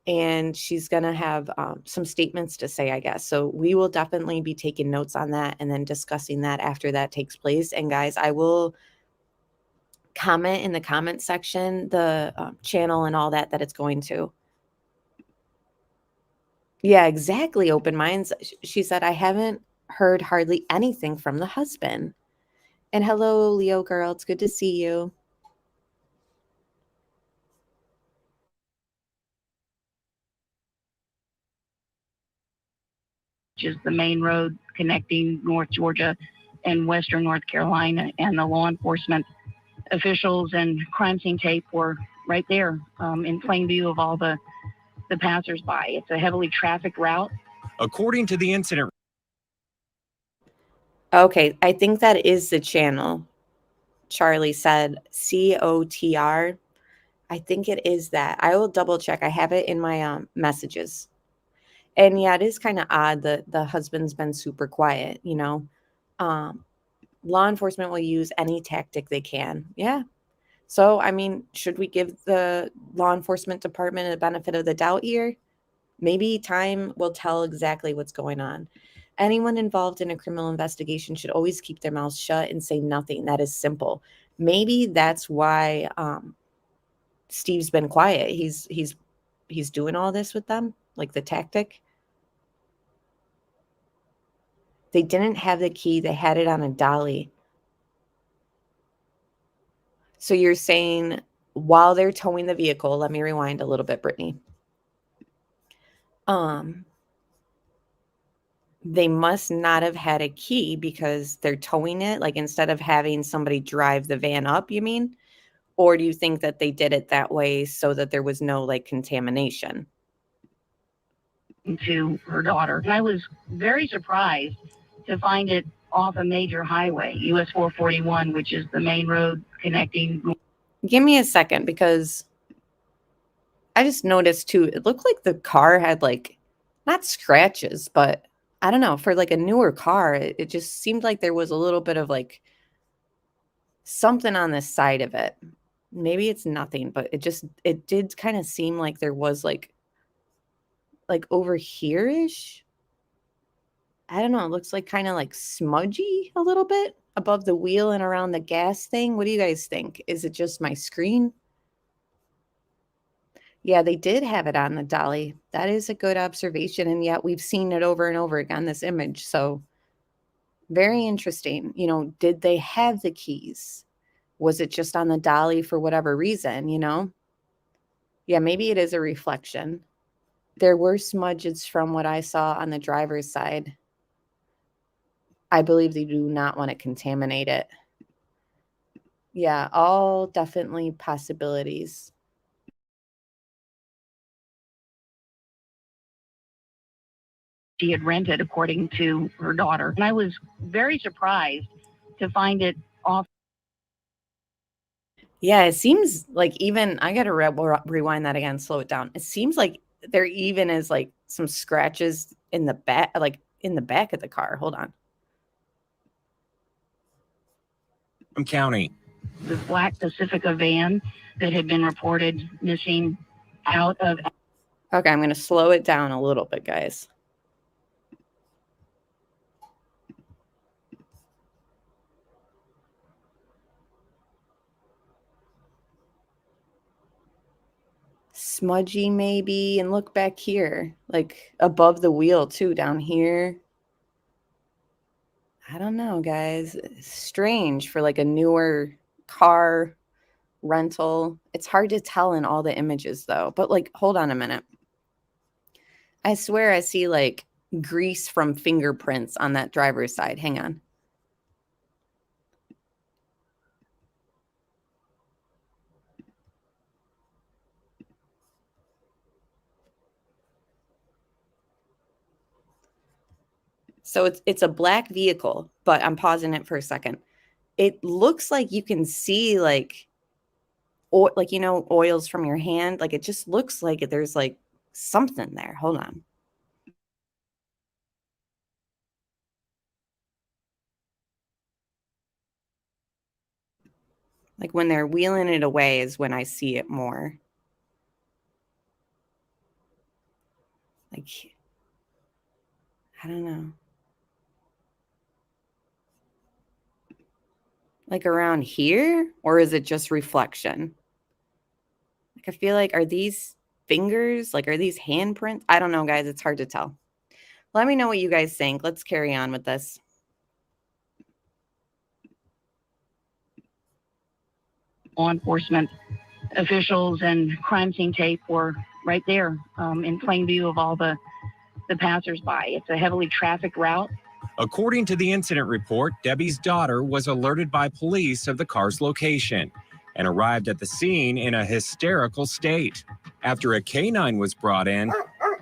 And she's going to have some statements to say, I guess. So we will definitely be taking notes on that and then discussing that after that takes place. And guys, I will comment in the comment section the channel and all that it's going to. Yeah, exactly. Open minds. She said, I haven't heard hardly anything from the husband. And hello, Leo girl. It's good to see you. Which is the main road connecting North Georgia and Western North Carolina, and the law enforcement officials and crime scene tape were right there in plain view of all the passersby. It's a heavily trafficked route. According to the incident. Okay, I think that is the channel. Charlie said COTR. I think it is that. I will double check. I have it in my messages. And yeah, it is kind of odd that the husband's been super quiet, law enforcement will use any tactic they can. Yeah. So, I mean, should we give the law enforcement department a benefit of the doubt here? Maybe time will tell exactly what's going on. Anyone involved in a criminal investigation should always keep their mouths shut and say nothing. That is simple. Maybe that's why Steve's been quiet. He's doing all this with them, like the tactic. They didn't have the key. They had it on a dolly. So you're saying while they're towing the vehicle, let me rewind a little bit, Brittany. They must not have had a key because they're towing it, like instead of having somebody drive the van up, you mean? Or do you think that they did it that way so that there was no like contamination? To her daughter. And I was very surprised to find it off a major highway, US 441, which is the main road connecting. Give me a second because I just noticed too, it looked like the car had like, not scratches, but I don't know, for like a newer car, it just seemed like there was a little bit of like something on the side of it. Maybe it's nothing, but it did kind of seem like there was like over here-ish. I don't know. It looks like kind of like smudgy a little bit above the wheel and around the gas thing. What do you guys think? Is it just my screen? Yeah, they did have it on the dolly. That is a good observation. And yet we've seen it over and over again, this image. So very interesting. You know, did they have the keys? Was it just on the dolly for whatever reason, you know? Yeah, maybe it is a reflection. There were smudges from what I saw on the driver's side. I believe they do not want to contaminate it. Yeah, all definitely possibilities. She had rented, according to her daughter. And I was very surprised to find it off. Yeah, it seems like even, I got to rewind that again, slow it down. It seems like there even is like some scratches in the back, like in the back of the car. Hold on. County. The black Pacifica van that had been reported missing out of. Okay, I'm going to slow it down a little bit, guys. Smudgy maybe, and look back here, like above the wheel too, down here. I don't know, guys. It's strange for like a newer car rental. It's hard to tell in all the images though. But like, hold on a minute. I swear I see like grease from fingerprints on that driver's side. Hang on. So it's a black vehicle, but I'm pausing it for a second. It looks like you can see like you know, oils from your hand. Like it just looks like there's like something there. Hold on. Like when they're wheeling it away is when I see it more. Like, I don't know. Like around here? Or is it just reflection? Like I feel like, are these fingers? Like, are these handprints? I don't know, guys. It's hard to tell. Let me know what you guys think. Let's carry on with this. Law enforcement officials and crime scene tape were right there in plain view of all the passersby. It's a heavily trafficked route. According to the incident report, Debbie's daughter was alerted by police of the car's location and arrived at the scene in a hysterical state. After a canine was brought in,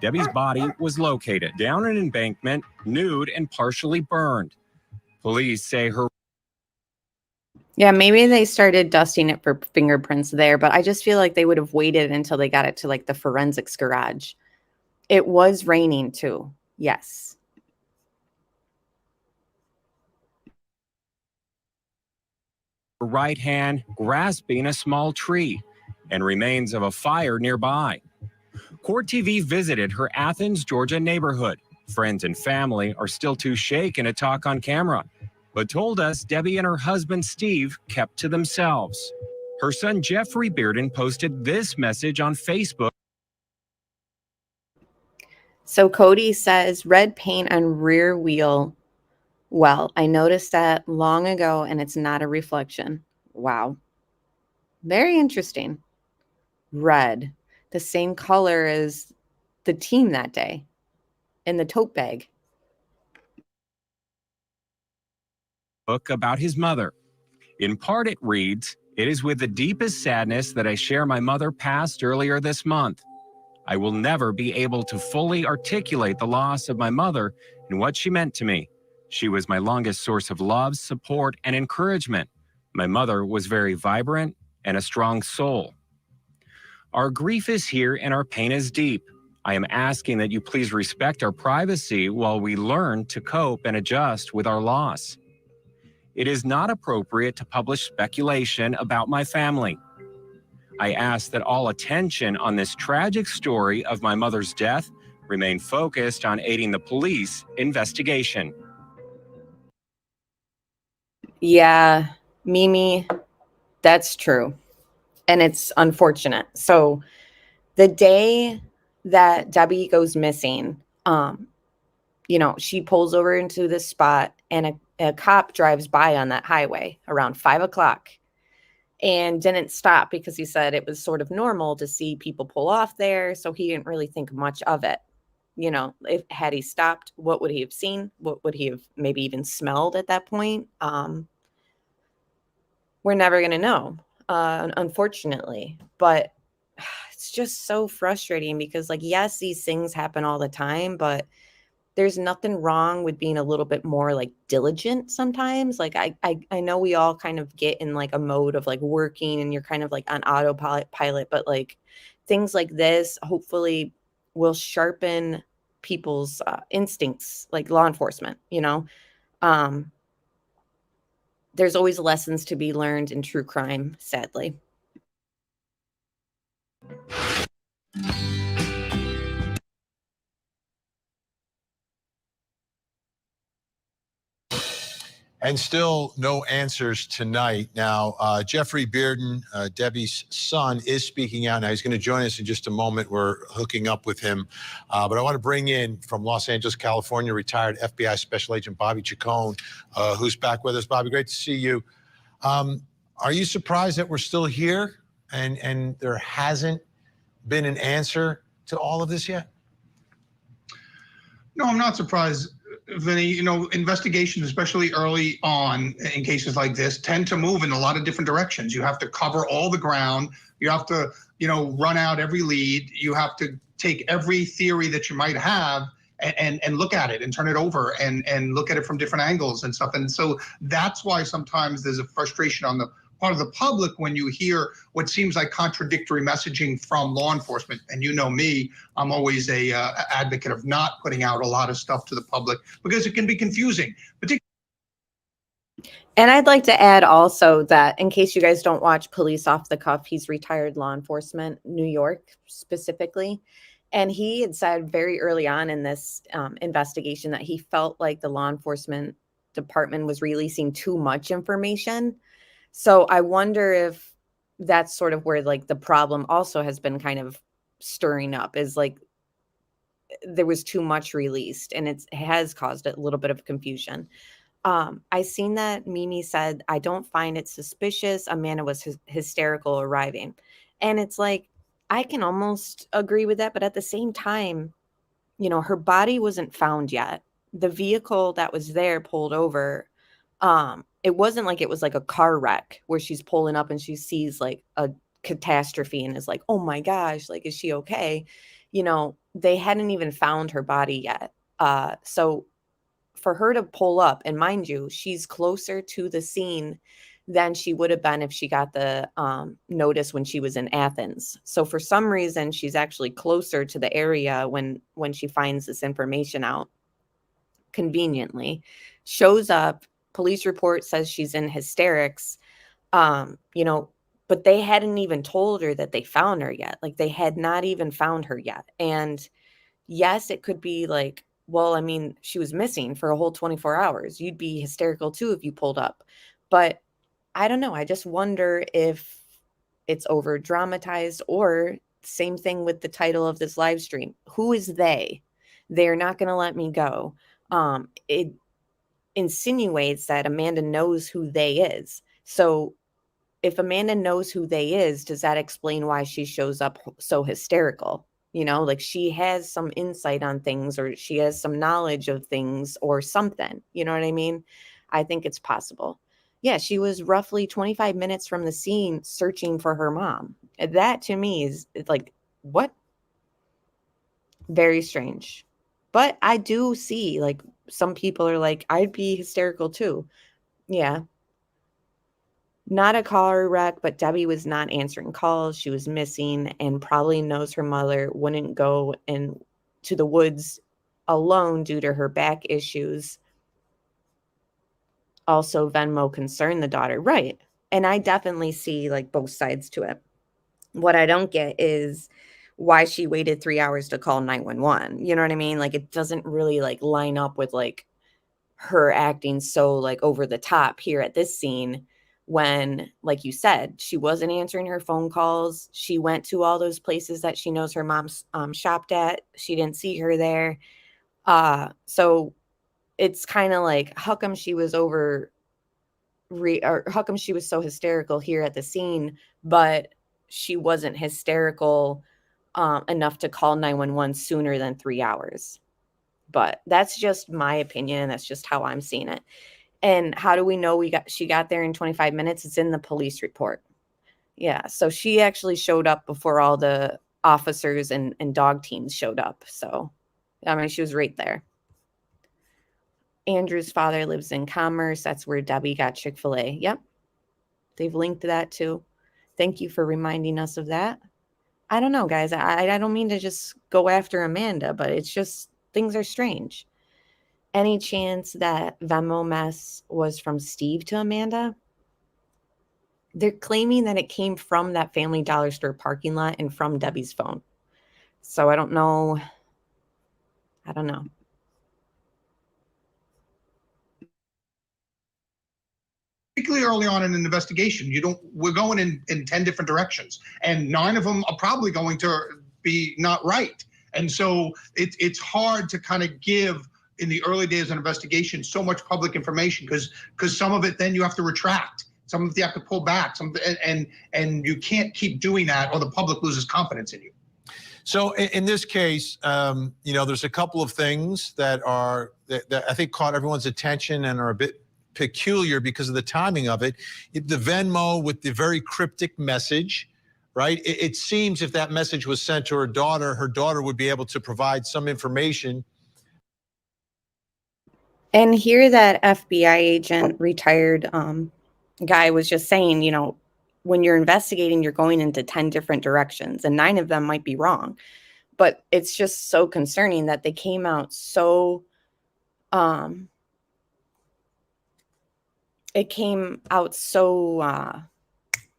Debbie's body was located down an embankment, nude and partially burned. Police say her... Yeah, maybe they started dusting it for fingerprints there, but I just feel like they would have waited until they got it to like the forensics garage. It was raining too. Yes. Her right hand grasping a small tree and remains of a fire nearby. Court TV visited her Athens, Georgia neighborhood, Friends and family are still too shaken to talk on camera, but told us Debbie and her husband Steve kept to themselves. Her son Jeffrey Bearden posted this message on Facebook. So Cody says, red paint on rear wheel. Well, I noticed that long ago and it's not a reflection. Wow. Very interesting. Red, the same color as the team that day in the tote bag. Book about his mother. In part, it reads, "It is with the deepest sadness that I share my mother passed earlier this month. I will never be able to fully articulate the loss of my mother and what she meant to me. She was my longest source of love, support, and encouragement. My mother was very vibrant and a strong soul. Our grief is here and our pain is deep. I am asking that you please respect our privacy while we learn to cope and adjust with our loss. It is not appropriate to publish speculation about my family. I ask that all attention on this tragic story of my mother's death remain focused on aiding the police investigation." Yeah, Mimi, that's true. And it's unfortunate. So the day that Debbie goes missing, she pulls over into this spot and a cop drives by on that highway around 5 o'clock and didn't stop because he said it was sort of normal to see people pull off there. So he didn't really think much of it. Had he stopped, what would he have seen? What would he have maybe even smelled at that point? We're never going to know, unfortunately. But it's just so frustrating because, yes, these things happen all the time, but there's nothing wrong with being a little bit more diligent sometimes. I know we all kind of get in a mode of working and you're kind of on autopilot, but things like this hopefully will sharpen people's instincts, like law enforcement, there's always lessons to be learned in true crime, sadly. And still no answers tonight. Now, Jeffrey Bearden, Debbie's son, is speaking out. Now, he's going to join us in just a moment. We're hooking up with him. But I want to bring in from Los Angeles, California, retired FBI Special Agent Bobby Chacon, who's back with us. Bobby, great to see you. Are you surprised that we're still here and there hasn't been an answer to all of this yet? No, I'm not surprised, Vinny. Investigations, especially early on in cases like this, tend to move in a lot of different directions. You have to cover all the ground. You have to, run out every lead. You have to take every theory that you might have and look at it and turn it over and look at it from different angles and stuff. And so that's why sometimes there's a frustration on the part of the public when you hear what seems like contradictory messaging from law enforcement. And you know me, I'm always a advocate of not putting out a lot of stuff to the public because it can be confusing. And I'd like to add also that in case you guys don't watch Police Off the Cuff, he's retired law enforcement, New York specifically. And he had said very early on in this investigation that he felt like the law enforcement department was releasing too much information. So I wonder if that's sort of where the problem also has been kind of stirring up, is there was too much released and it has caused a little bit of confusion. I seen that Mimi said, "I don't find it suspicious. Amanda was hysterical arriving." And it's I can almost agree with that. But at the same time, her body wasn't found yet. The vehicle that was there pulled over. It wasn't it was a car wreck where she's pulling up and she sees a catastrophe and is "Oh my gosh, is she okay?" They hadn't even found her body yet. So for her to pull up, and mind you, she's closer to the scene than she would have been if she got the notice when she was in Athens. So for some reason, she's actually closer to the area when she finds this information out. Conveniently, shows up. Police report says she's in hysterics, but they hadn't even told her that they found her yet. They had not even found her yet. And yes, it could be well, I mean, she was missing for a whole 24 hours. You'd be hysterical too if you pulled up. But I don't know. I just wonder if it's over dramatized, or same thing with the title of this live stream. Who is they? They're not going to let me go. It insinuates that Amanda knows who they is. So if Amanda knows who they is, does that explain why she shows up so hysterical? You know, like she has some insight on things, or she has some knowledge of things or something. You know what I mean? I think it's possible. Yeah, she was roughly 25 minutes from the scene searching for her mom. That to me is like, what? Very strange. But I do see like some people are like, I'd be hysterical too. Yeah. Not a car wreck, but Debbie was not answering calls. She was missing and probably knows her mother wouldn't go to the woods alone due to her back issues. Also, Venmo concerned the daughter. Right. And I definitely see like both sides to it. What I don't get is why she waited 3 hours to call 911. You know what I mean? Like it doesn't really like line up with like her acting so like over the top here at this scene, when, like you said, she wasn't answering her phone calls. She went to all those places that she knows her mom shopped at. She didn't see her there. So it's kind of like, how come she was or how come she was so hysterical here at the scene, but she wasn't hysterical enough to call 911 sooner than 3 hours? But that's just my opinion. That's just how I'm seeing it. And how do we know she got there in 25 minutes? It's in the police report. Yeah. So she actually showed up before all the officers and dog teams showed up. So, I mean, she was right there. Andrew's father lives in Commerce. That's where Debbie got Chick-fil-A. Yep. They've linked that too. Thank you for reminding us of that. I don't know, guys. I don't mean to just go after Amanda, but it's just things are strange. Any chance that Venmo mess was from Steve to Amanda? They're claiming that it came from that Family Dollar Store parking lot and from Debbie's phone. So I don't know. I don't know. Particularly early on in an investigation, we're going in 10 different directions, and 9 of them are probably going to be not right. And so it's hard to kind of give, in the early days of an investigation, so much public information, because some of it then you have to retract, some of it you have to pull back, and you can't keep doing that, or the public loses confidence in you. So in this case, there's a couple of things that I think caught everyone's attention and are a bit peculiar because of the timing of it. The Venmo with the very cryptic message, right? It seems if that message was sent to her daughter would be able to provide some information. And here that FBI agent, retired guy, was just saying, when you're investigating, you're going into 10 different directions, and 9 of them might be wrong. But it's just so concerning that they came out so,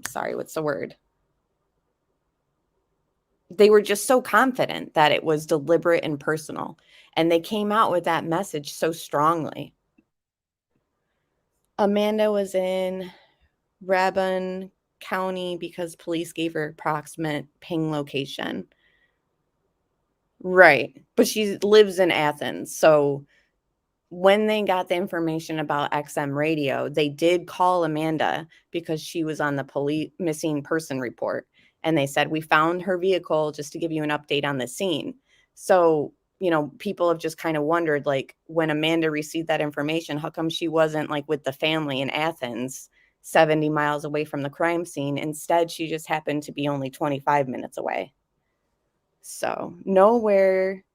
sorry, what's the word? They were just so confident that it was deliberate and personal. And they came out with that message so strongly. Amanda was in Rabun County because police gave her approximate ping location. Right. But she lives in Athens. So when they got the information about XM radio, they did call Amanda because she was on the police missing person report. And they said, we found her vehicle, just to give you an update on the scene. So, people have just kind of wondered, like, when Amanda received that information, how come she wasn't like with the family in Athens, 70 miles away from the crime scene? Instead, she just happened to be only 25 minutes away. So nowhere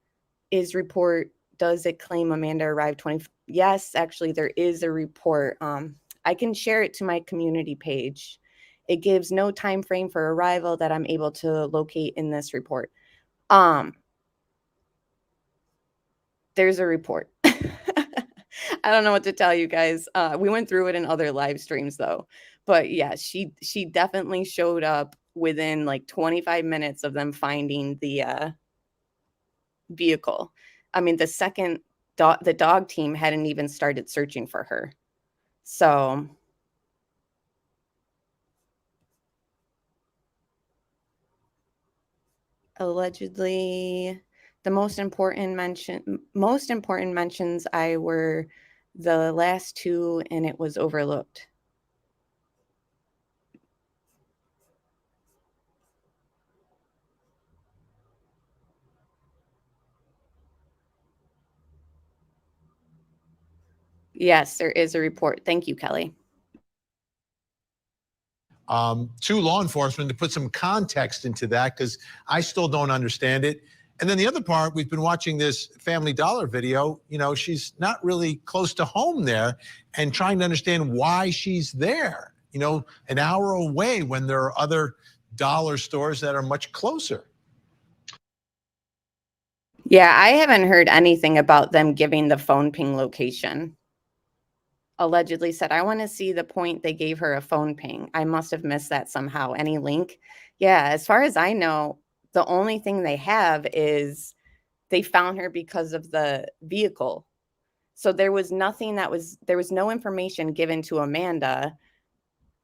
is report. Does it claim Amanda arrived 20? Yes, actually, there is a report. I can share it to my community page. It gives no time frame for arrival that I'm able to locate in this report. There's a report. I don't know what to tell you guys. We went through it in other live streams though. But yeah, she definitely showed up within like 25 minutes of them finding the vehicle. I mean, the dog team hadn't even started searching for her. So allegedly, the most important mentions I were the last two, and it was overlooked. Yes, there is a report. Thank you, Kelly. To law enforcement to put some context into that, because I still don't understand it. And then the other part, we've been watching this Family Dollar video. You know, she's not really close to home there, and trying to understand why she's there, you know, an hour away when there are other dollar stores that are much closer. Yeah, I haven't heard anything about them giving the phone ping location. Allegedly said, I want to see the point they gave her a phone ping. I must have missed that somehow. Any link? Yeah, as far as I know, the only thing they have is they found her because of the vehicle. So there was nothing there was no information given to Amanda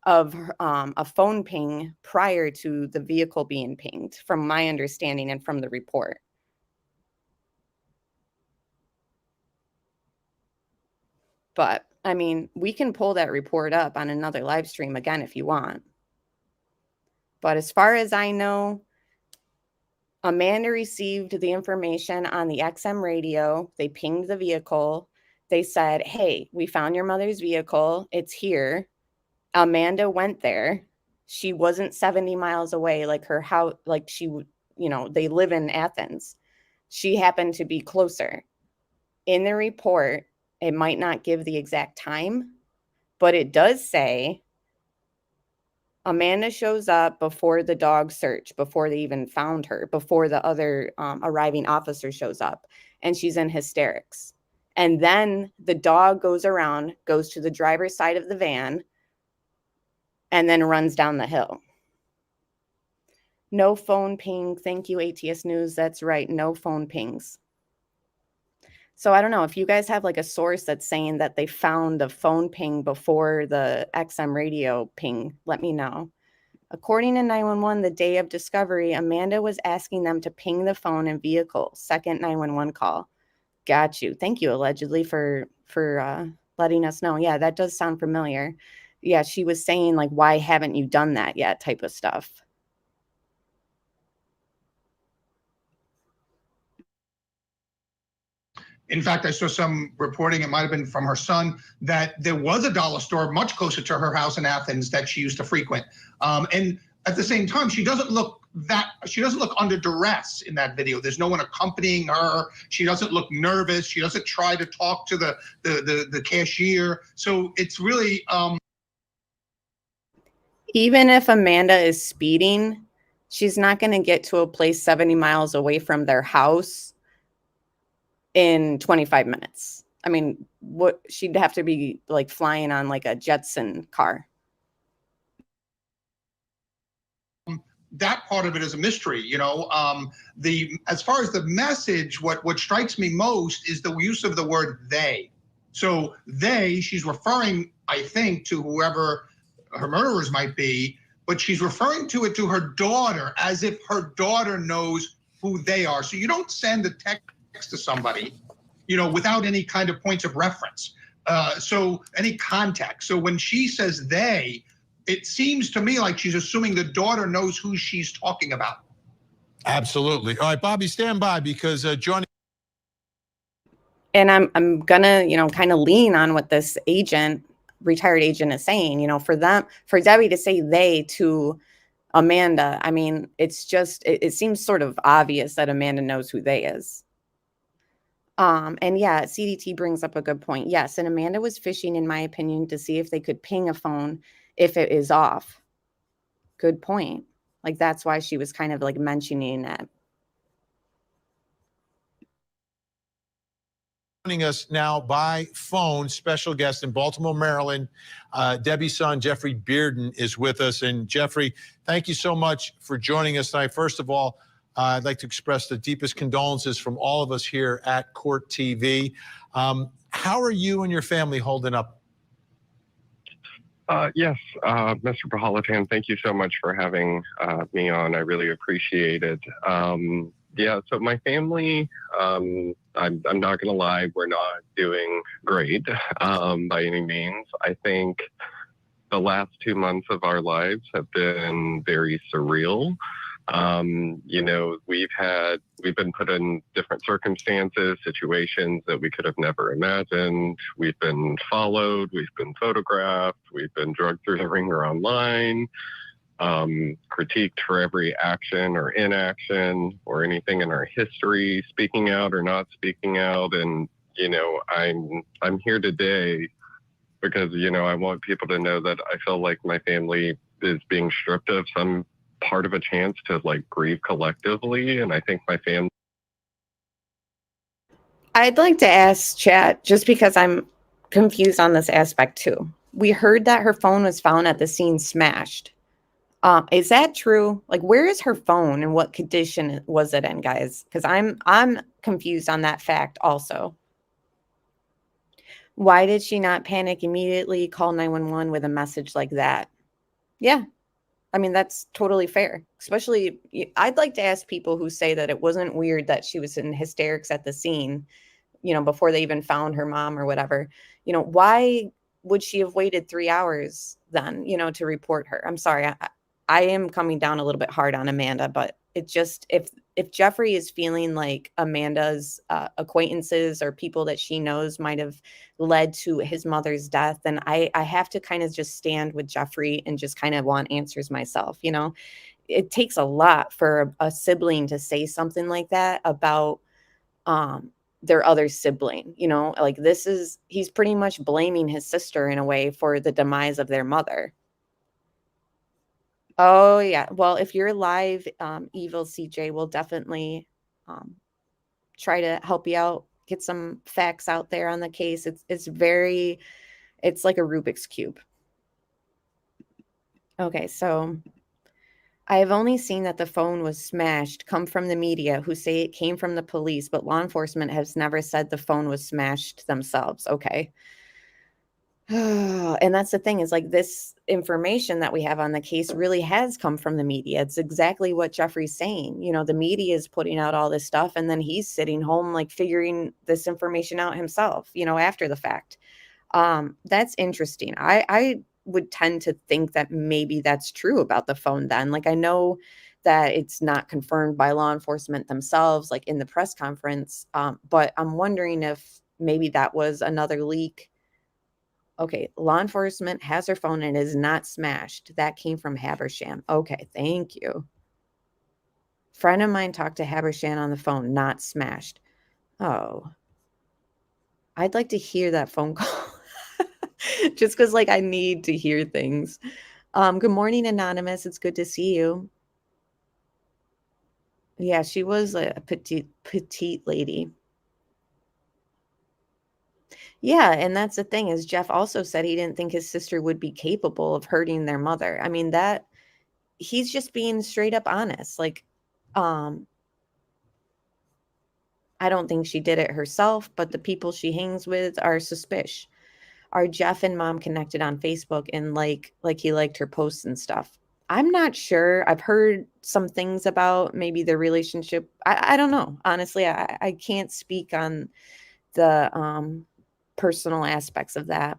of a phone ping prior to the vehicle being pinged, from my understanding and from the report. But I mean, we can pull that report up on another live stream again if you want. But as far as I know, Amanda received the information on the XM radio. They pinged the vehicle. They said, hey, we found your mother's vehicle. It's here. Amanda went there. She wasn't 70 miles away like her house, like she, you know, they live in Athens. She happened to be closer. In the report, it might not give the exact time, but it does say Amanda shows up before the dog search, before they even found her, before the other arriving officer shows up, and she's in hysterics. And then the dog goes around, goes to the driver's side of the van, and then runs down the hill. No phone ping. Thank you, ATS News. That's right. No phone pings. So I don't know if you guys have like a source that's saying that they found the phone ping before the XM radio ping, let me know. According to 911, the day of discovery, Amanda was asking them to ping the phone and vehicle. Second 911 call. Got you. Thank you, allegedly, for letting us know. Yeah, that does sound familiar. Yeah, she was saying like, why haven't you done that yet type of stuff. In fact, I saw some reporting, it might have been from her son, that there was a dollar store much closer to her house in Athens that she used to frequent. And at the same time, she doesn't look under duress in that video. There's no one accompanying her. She doesn't look nervous. She doesn't try to talk to the cashier. So it's really even if Amanda is speeding, she's not going to get to a place 70 miles away from their house in 25 minutes. I mean, what she'd have to be like flying on like a Jetson car. That part of it is a mystery, you know. As far as the message, what strikes me most is the use of the word they. So they, she's referring, I think, to whoever her murderers might be, but she's referring to it to her daughter as if her daughter knows who they are. So you don't send a text to somebody, you know, without any kind of points of reference. So any context. So when she says they, it seems to me like she's assuming the daughter knows who she's talking about. Absolutely. All right, Bobby, stand by, because joining. And I'm gonna, you know, kind of lean on what this retired agent is saying, you know, for Debbie to say they to Amanda. I mean, it's just, it seems sort of obvious that Amanda knows who they is. And yeah, CDT brings up a good point. Yes. And Amanda was fishing, in my opinion, to see if they could ping a phone if it is off. Good point. Like, that's why she was kind of like mentioning that. Joining us now by phone, special guest in Baltimore, Maryland, Debbie's son, Jeffrey Bearden, is with us. And Jeffrey, thank you so much for joining us tonight. First of all, I'd like to express the deepest condolences from all of us here at Court TV. How are you and your family holding up? Yes, Mr. Politan, thank you so much for having me on. I really appreciate it. Yeah, so my family, I'm not going to lie, we're not doing great by any means. I think the last 2 months of our lives have been very surreal. You know, we've been put in different circumstances, situations that we could have never imagined. We've been followed, we've been photographed, we've been drugged through the ringer online, critiqued for every action or inaction or anything in our history, speaking out or not speaking out. And, you know, I'm here today because, you know, I want people to know that I feel like my family is being stripped of some part of a chance to like grieve collectively. And I think my family. I'd like to ask chat, just because I'm confused on this aspect too. We heard that her phone was found at the scene smashed. Is that true? Like, where is her phone and what condition was it in, guys? Because I'm confused on that fact also. Why did she not panic immediately, call 911 with a message like that? Yeah. I mean, that's totally fair. Especially, I'd like to ask people who say that it wasn't weird that she was in hysterics at the scene, you know, before they even found her mom or whatever. You know, why would she have waited 3 hours then, you know, to report her? I'm sorry. I am coming down a little bit hard on Amanda, but it just, if Jeffrey is feeling like Amanda's acquaintances or people that she knows might have led to his mother's death, then I have to kind of just stand with Jeffrey and just kind of want answers myself. You know, it takes a lot for a sibling to say something like that about their other sibling. You know, like he's pretty much blaming his sister in a way for the demise of their mother. Oh, yeah. Well, if you're live, Evil CJ will definitely try to help you out, get some facts out there on the case. It's like a Rubik's Cube. Okay, so I have only seen that the phone was smashed come from the media who say it came from the police, but law enforcement has never said the phone was smashed themselves. Okay. And that's the thing, is like, this information that we have on the case really has come from the media. It's exactly what Jeffrey's saying. You know, the media is putting out all this stuff, and then he's sitting home, like, figuring this information out himself, you know, after the fact. That's interesting. I would tend to think that maybe that's true about the phone then. Like, I know that it's not confirmed by law enforcement themselves, like in the press conference, but I'm wondering if maybe that was another leak. Okay, law enforcement has her phone and is not smashed. That came from Habersham. Okay, thank you. Friend of mine talked to Habersham on the phone, not smashed. Oh, I'd like to hear that phone call. Just because, like, I need to hear things. Good morning, Anonymous. It's good to see you. Yeah, she was a petite lady. Yeah, and that's the thing, is Jeff also said he didn't think his sister would be capable of hurting their mother. I mean, that he's just being straight up honest. Like, I don't think she did it herself, but the people she hangs with are suspicious. Are Jeff and mom connected on Facebook, and like he liked her posts and stuff? I'm not sure. I've heard some things about maybe the relationship. I don't know. Honestly, I can't speak on the personal aspects of that.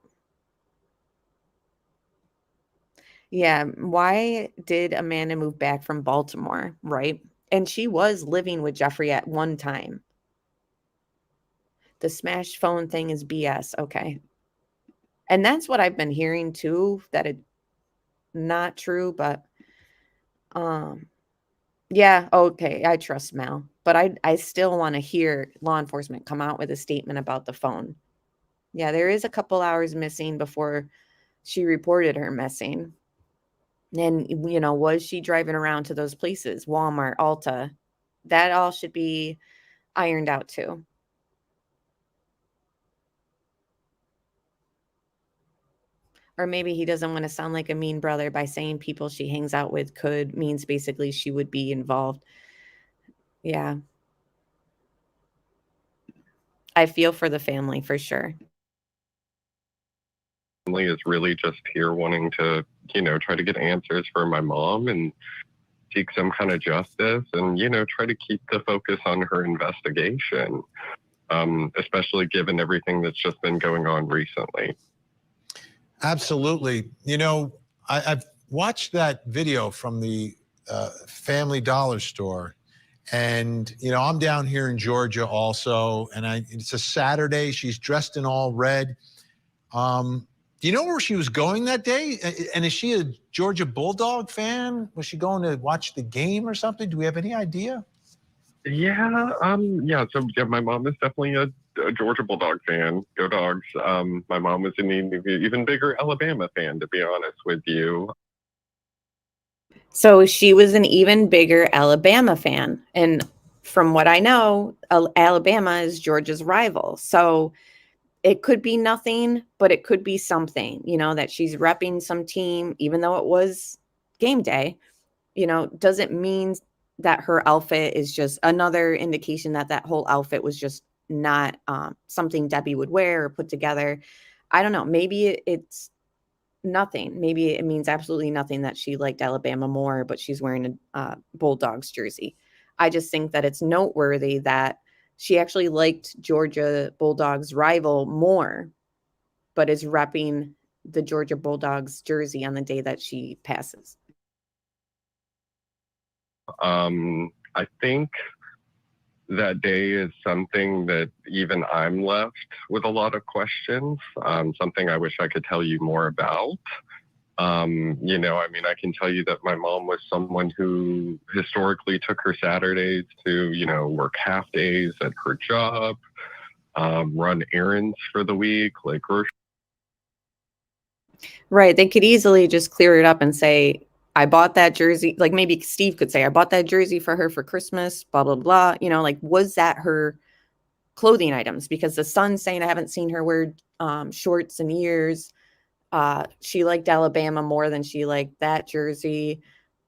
Yeah, why did Amanda move back from Baltimore, right? And she was living with Jeffrey at one time. The smashed phone thing is BS. Okay. And that's what I've been hearing too, that it's not true, but yeah, okay, I trust Mel. But I still want to hear law enforcement come out with a statement about the phone. Yeah, there is a couple hours missing before she reported her missing. And, you know, was she driving around to those places, Walmart, Ulta? That all should be ironed out too. Or maybe he doesn't want to sound like a mean brother by saying people she hangs out with means basically she would be involved. Yeah. I feel for the family for sure. Family is really just here wanting to, try to get answers for my mom and seek some kind of justice and, try to keep the focus on her investigation, especially given everything that's just been going on recently. Absolutely. I've watched that video from the Family Dollar store. And, I'm down here in Georgia also. And it's a Saturday. She's dressed in all red. Do you know where she was going that day? And is she a Georgia Bulldog fan? Was she going to watch the game or something? Do we have any idea? Yeah, my mom is definitely a Georgia Bulldog fan. Go Dogs. My mom was an even bigger Alabama fan, to be honest with you. So she was an even bigger Alabama fan. And from what I know, Alabama is Georgia's rival. So it could be nothing, but it could be something, that she's repping some team, even though it was game day, doesn't mean that her outfit is just another indication that that whole outfit was just not something Debbie would wear or put together. I don't know. Maybe it's nothing. Maybe it means absolutely nothing that she liked Alabama more, but she's wearing a Bulldogs jersey. I just think that it's noteworthy that she actually liked Georgia Bulldogs rival more, but is repping the Georgia Bulldogs jersey on the day that she passes. I think that day is something that even I'm left with a lot of questions, something I wish I could tell you more about. I can tell you that my mom was someone who historically took her Saturdays to, work half days at her job, run errands for the week, like grocery. Right. They could easily just clear it up and say, I bought that jersey. Like maybe Steve could say, I bought that jersey for her for Christmas, blah, blah, blah. Was that her clothing items? Because the son's saying, I haven't seen her wear shorts in years. She liked Alabama more than she liked that jersey,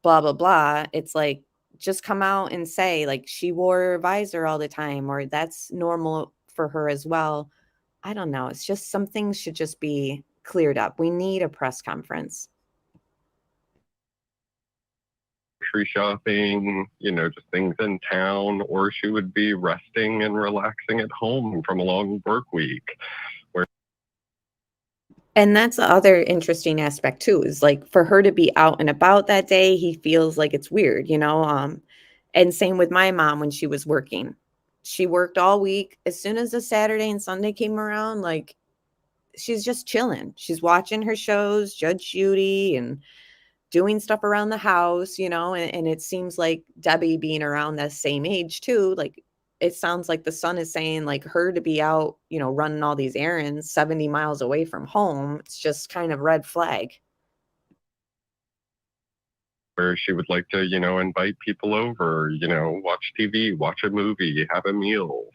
blah, blah, blah. It's like, just come out and say, like, she wore a visor all the time, or that's normal for her as well. I don't know. It's just some things should just be cleared up. We need a press conference. Shopping, just things in town, or she would be resting and relaxing at home from a long work week. And that's the other interesting aspect too, is like for her to be out and about that day, he feels like it's weird, and same with my mom when she was working. She worked all week. As soon as the Saturday and Sunday came around, like she's just chilling. She's watching her shows, Judge Judy, and doing stuff around the house, and it seems like Debbie being around that same age too, like it sounds like the son is saying like her to be out, running all these errands 70 miles away from home. It's just kind of red flag. Where she would like to, invite people over, watch TV, watch a movie, have a meal,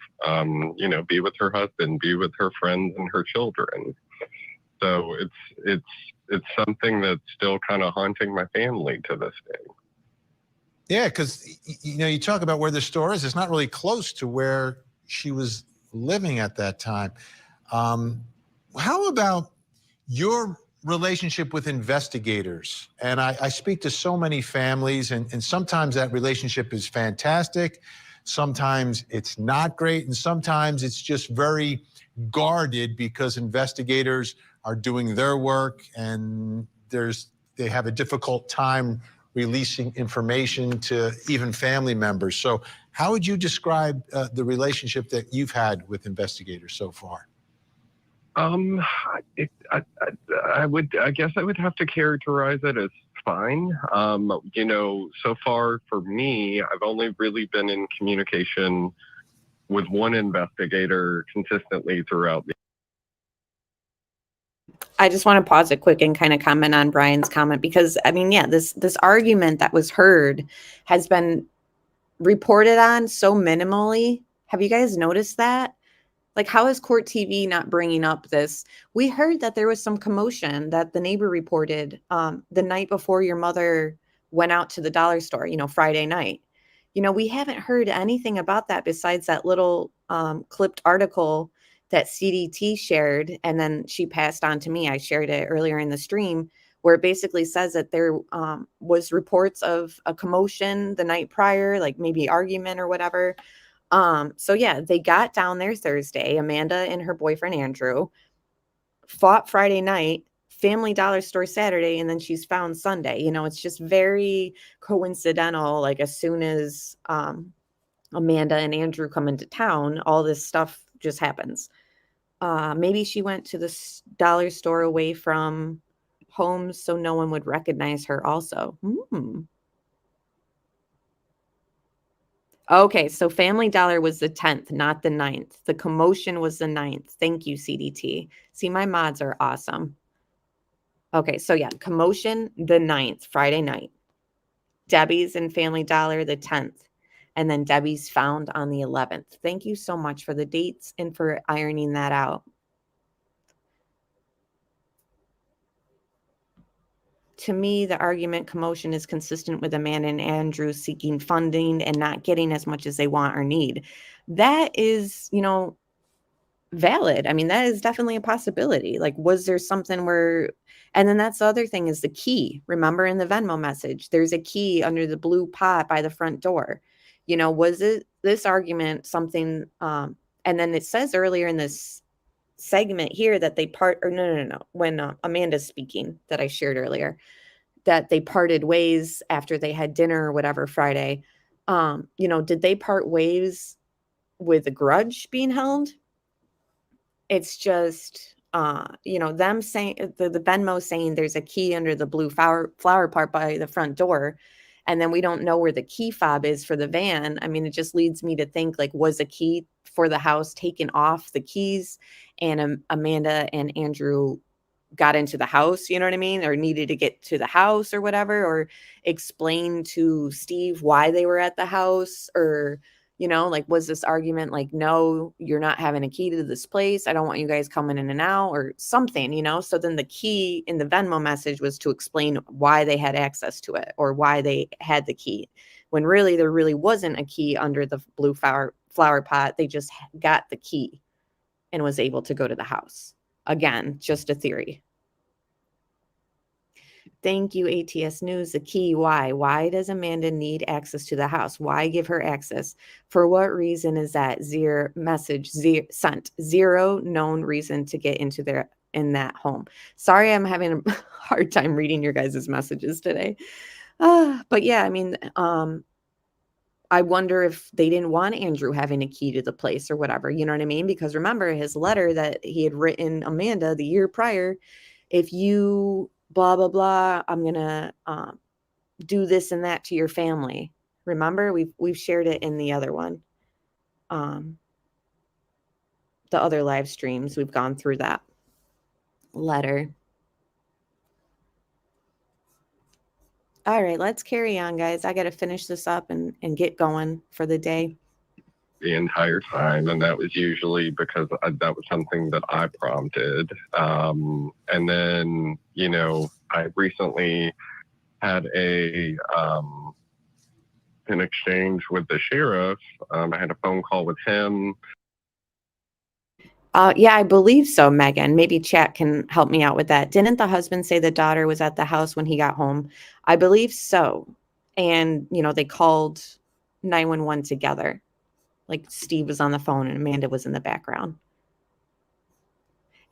be with her husband, be with her friends and her children. So it's something that's still kind of haunting my family to this day. Yeah, because, you talk about where the store is. It's not really close to where she was living at that time. How about your relationship with investigators? And I speak to so many families, and sometimes that relationship is fantastic. Sometimes it's not great. And sometimes it's just very guarded because investigators are doing their work and they have a difficult time releasing information to even family members. So how would you describe the relationship that you've had with investigators so far? I guess I would have to characterize it as fine. So far for me, I've only really been in communication with one investigator consistently throughout the. I just want to pause it quick and kind of comment on Brian's comment because, this argument that was heard has been reported on so minimally. Have you guys noticed that? Like, how is Court TV not bringing up this? We heard that there was some commotion that the neighbor reported the night before your mother went out to the dollar store, Friday night. We haven't heard anything about that besides that little clipped article that CDT shared, and then she passed on to me. I shared it earlier in the stream, where it basically says that there was reports of a commotion the night prior, like maybe argument or whatever. So yeah, they got down there Thursday. Amanda and her boyfriend Andrew fought Friday night, Family Dollar store Saturday, and then she's found Sunday. It's just very coincidental. Like as soon as Amanda and Andrew come into town, all this stuff just happens. Maybe she went to the dollar store away from home so no one would recognize her also. Okay, so Family Dollar was the 10th, not the 9th. The commotion was the 9th. Thank you, CDT. See, my mods are awesome. Okay, so yeah, commotion the 9th, Friday night. Debbie's and Family Dollar the 10th. And then Debbie's found on the 11th. Thank you so much for the dates and for ironing that out. To me, the argument commotion is consistent with Amanda and Andrew seeking funding and not getting as much as they want or need. That is, valid. I mean, that is definitely a possibility. Like, was there something where, and then that's the other thing is the key. Remember in the Venmo message, there's a key under the blue pot by the front door. Was it this argument something, and then it says earlier in this segment here that they no. When Amanda's speaking that I shared earlier, that they parted ways after they had dinner or whatever Friday. Did they part ways with a grudge being held? It's just, them saying the Venmo saying there's a key under the blue flower part by the front door. And then we don't know where the key fob is for the van. I mean, it just leads me to think, like, was a key for the house taken off the keys and Amanda and Andrew got into the house, you know what I mean? Or needed to get to the house or whatever, or explain to Steve why they were at the house, or, was this argument like, no, you're not having a key to this place. I don't want you guys coming in and out or something, So then the key in the Venmo message was to explain why they had access to it or why they had the key, when really there really wasn't a key under the blue flower pot. They just got the key and was able to go to the house. Again, just a theory. Thank you, ATS News. The key, why? Why does Amanda need access to the house? Why give her access? For what reason is that sent? Zero known reason to get into in that home. Sorry, I'm having a hard time reading your guys' messages today. But yeah, I mean, I wonder if they didn't want Andrew having a key to the place or whatever, you know what I mean? Because remember his letter that he had written Amanda the year prior, if you blah, blah, blah, I'm going to do this and that to your family. Remember, we've shared it in the other one. The other live streams, we've gone through that letter. All right, let's carry on, guys. I got to finish this up and get going for the day. The entire time, and that was usually because that was something that I prompted. And then, I recently had an exchange with the sheriff. I had a phone call with him. Yeah, I believe so, Megan. Maybe chat can help me out with that. Didn't the husband say the daughter was at the house when he got home? I believe so. And, they called 911 together. Like Steve was on the phone and Amanda was in the background.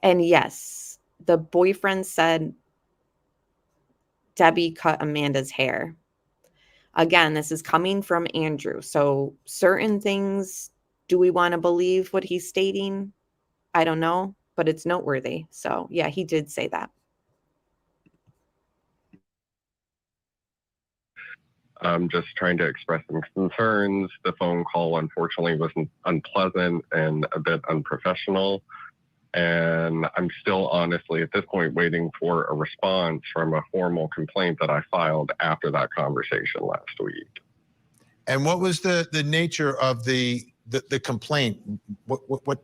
And yes, the boyfriend said Debbie cut Amanda's hair. Again, this is coming from Andrew. So certain things, do we want to believe what he's stating? I don't know, but it's noteworthy. So yeah, he did say that. Just trying to express some concerns. The phone call, unfortunately, was unpleasant and a bit unprofessional. And I'm still honestly at this point waiting for a response from a formal complaint that I filed after that conversation last week. And what was the nature of the complaint? What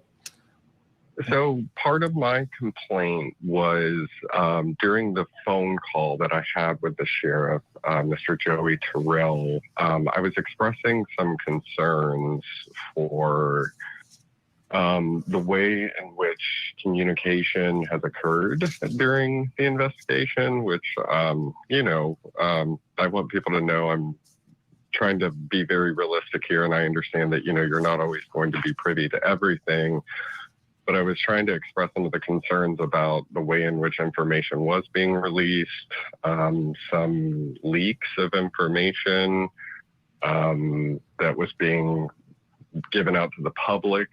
So part of my complaint was during the phone call that I had with the sheriff, Mr. Joey Terrell, I was expressing some concerns for the way in which communication has occurred during the investigation, which, I want people to know I'm trying to be very realistic here, and I understand that, you're not always going to be privy to everything, but I was trying to express some of the concerns about the way in which information was being released, some leaks of information that was being given out to the public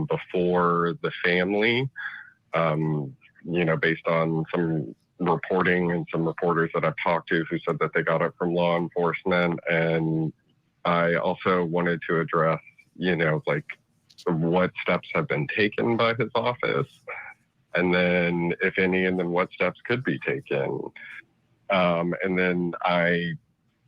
before the family, based on some reporting and some reporters that I've talked to who said that they got it from law enforcement. And I also wanted to address, what steps have been taken by his office, and then if any, and then what steps could be taken. And then I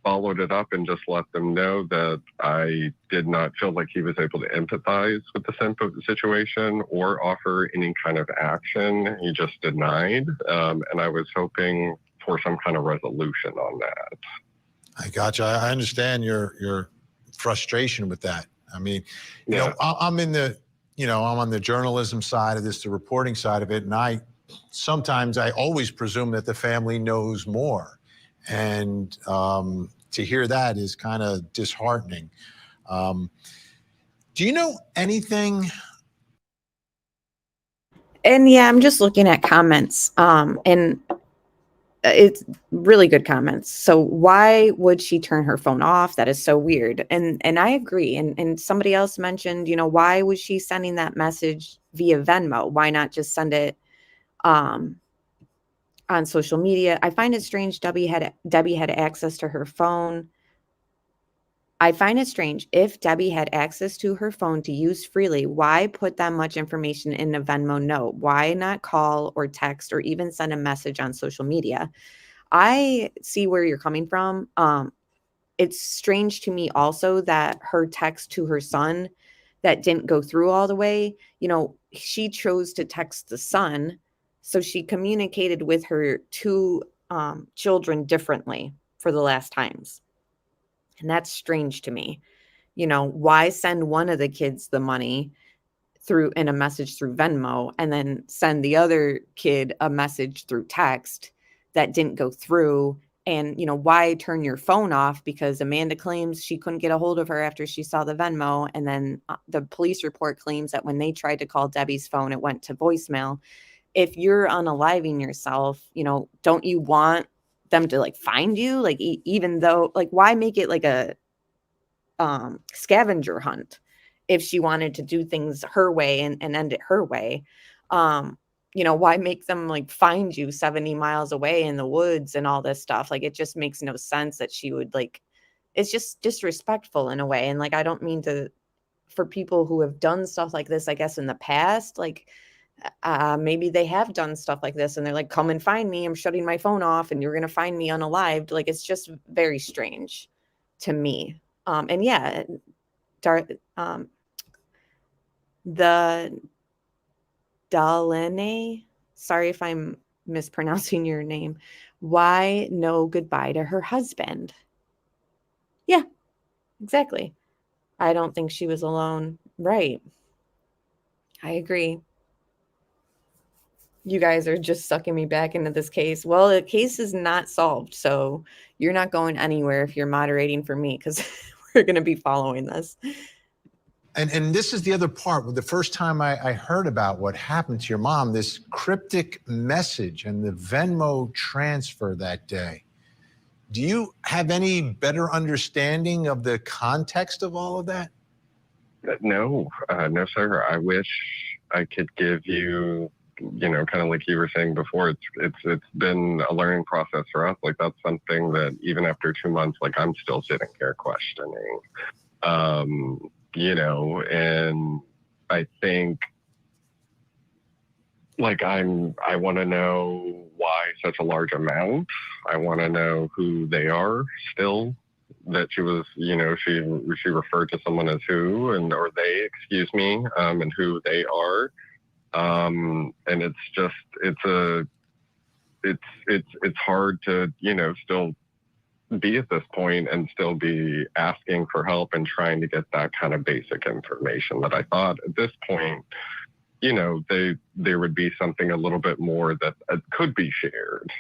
followed it up and just let them know that I did not feel like he was able to empathize with the situation or offer any kind of action. He just denied. And I was hoping for some kind of resolution on that. I gotcha. I understand your frustration with that. I mean, I'm in the, I'm on the journalism side of this, the reporting side of it. And I always presume that the family knows more. And to hear that is kind of disheartening. Do you know anything? And yeah, I'm just looking at comments. And it's really good comments. So why would she turn her phone off? That is so weird. And I agree. And somebody else mentioned, why was she sending that message via Venmo? Why not just send it on social media? I find it strange Debbie had access to her phone. I find it strange if Debbie had access to her phone to use freely, why put that much information in a Venmo note? Why not call or text or even send a message on social media? I see where you're coming from. It's strange to me also that her text to her son that didn't go through all the way, she chose to text the son. So she communicated with her two children differently for the last times. And that's strange to me. Why send one of the kids the money in a message through Venmo and then send the other kid a message through text that didn't go through? And, why turn your phone off? Because Amanda claims she couldn't get a hold of her after she saw the Venmo. And then the police report claims that when they tried to call Debbie's phone, it went to voicemail. If you're unaliving yourself, don't you want them to find you? Even though, why make it like a scavenger hunt if she wanted to do things her way and end it her way? Why make them find you 70 miles away in the woods and all this stuff? It just makes no sense that she would it's just disrespectful in a way. And I don't mean for people who have done stuff like this, I guess in the past, maybe they have done stuff like this and they're like, come and find me. I'm shutting my phone off and you're going to find me unalived. It's just very strange to me. And yeah, the Dalene, sorry if I'm mispronouncing your name. Why no goodbye to her husband? Yeah, exactly. I don't think she was alone. Right. I agree. You guys are just sucking me back into this case. Well, the case is not solved, so you're not going anywhere if you're moderating for me, because we're going to be following this. And this is the other part. The first time I heard about what happened to your mom, this cryptic message and the Venmo transfer that day. Do you have any better understanding of the context of all of that? No, sir. I wish I could give you, kind of like you were saying before, it's been a learning process for us. That's something that even after 2 months, I'm still sitting here questioning. And I think I want to know why such a large amount. I want to know who they are still, that she was, she referred to someone as who, or they, excuse me, and who they are. And it's hard to, still be at this point and still be asking for help and trying to get that kind of basic information that I thought at this point, there would be something a little bit more that could be shared.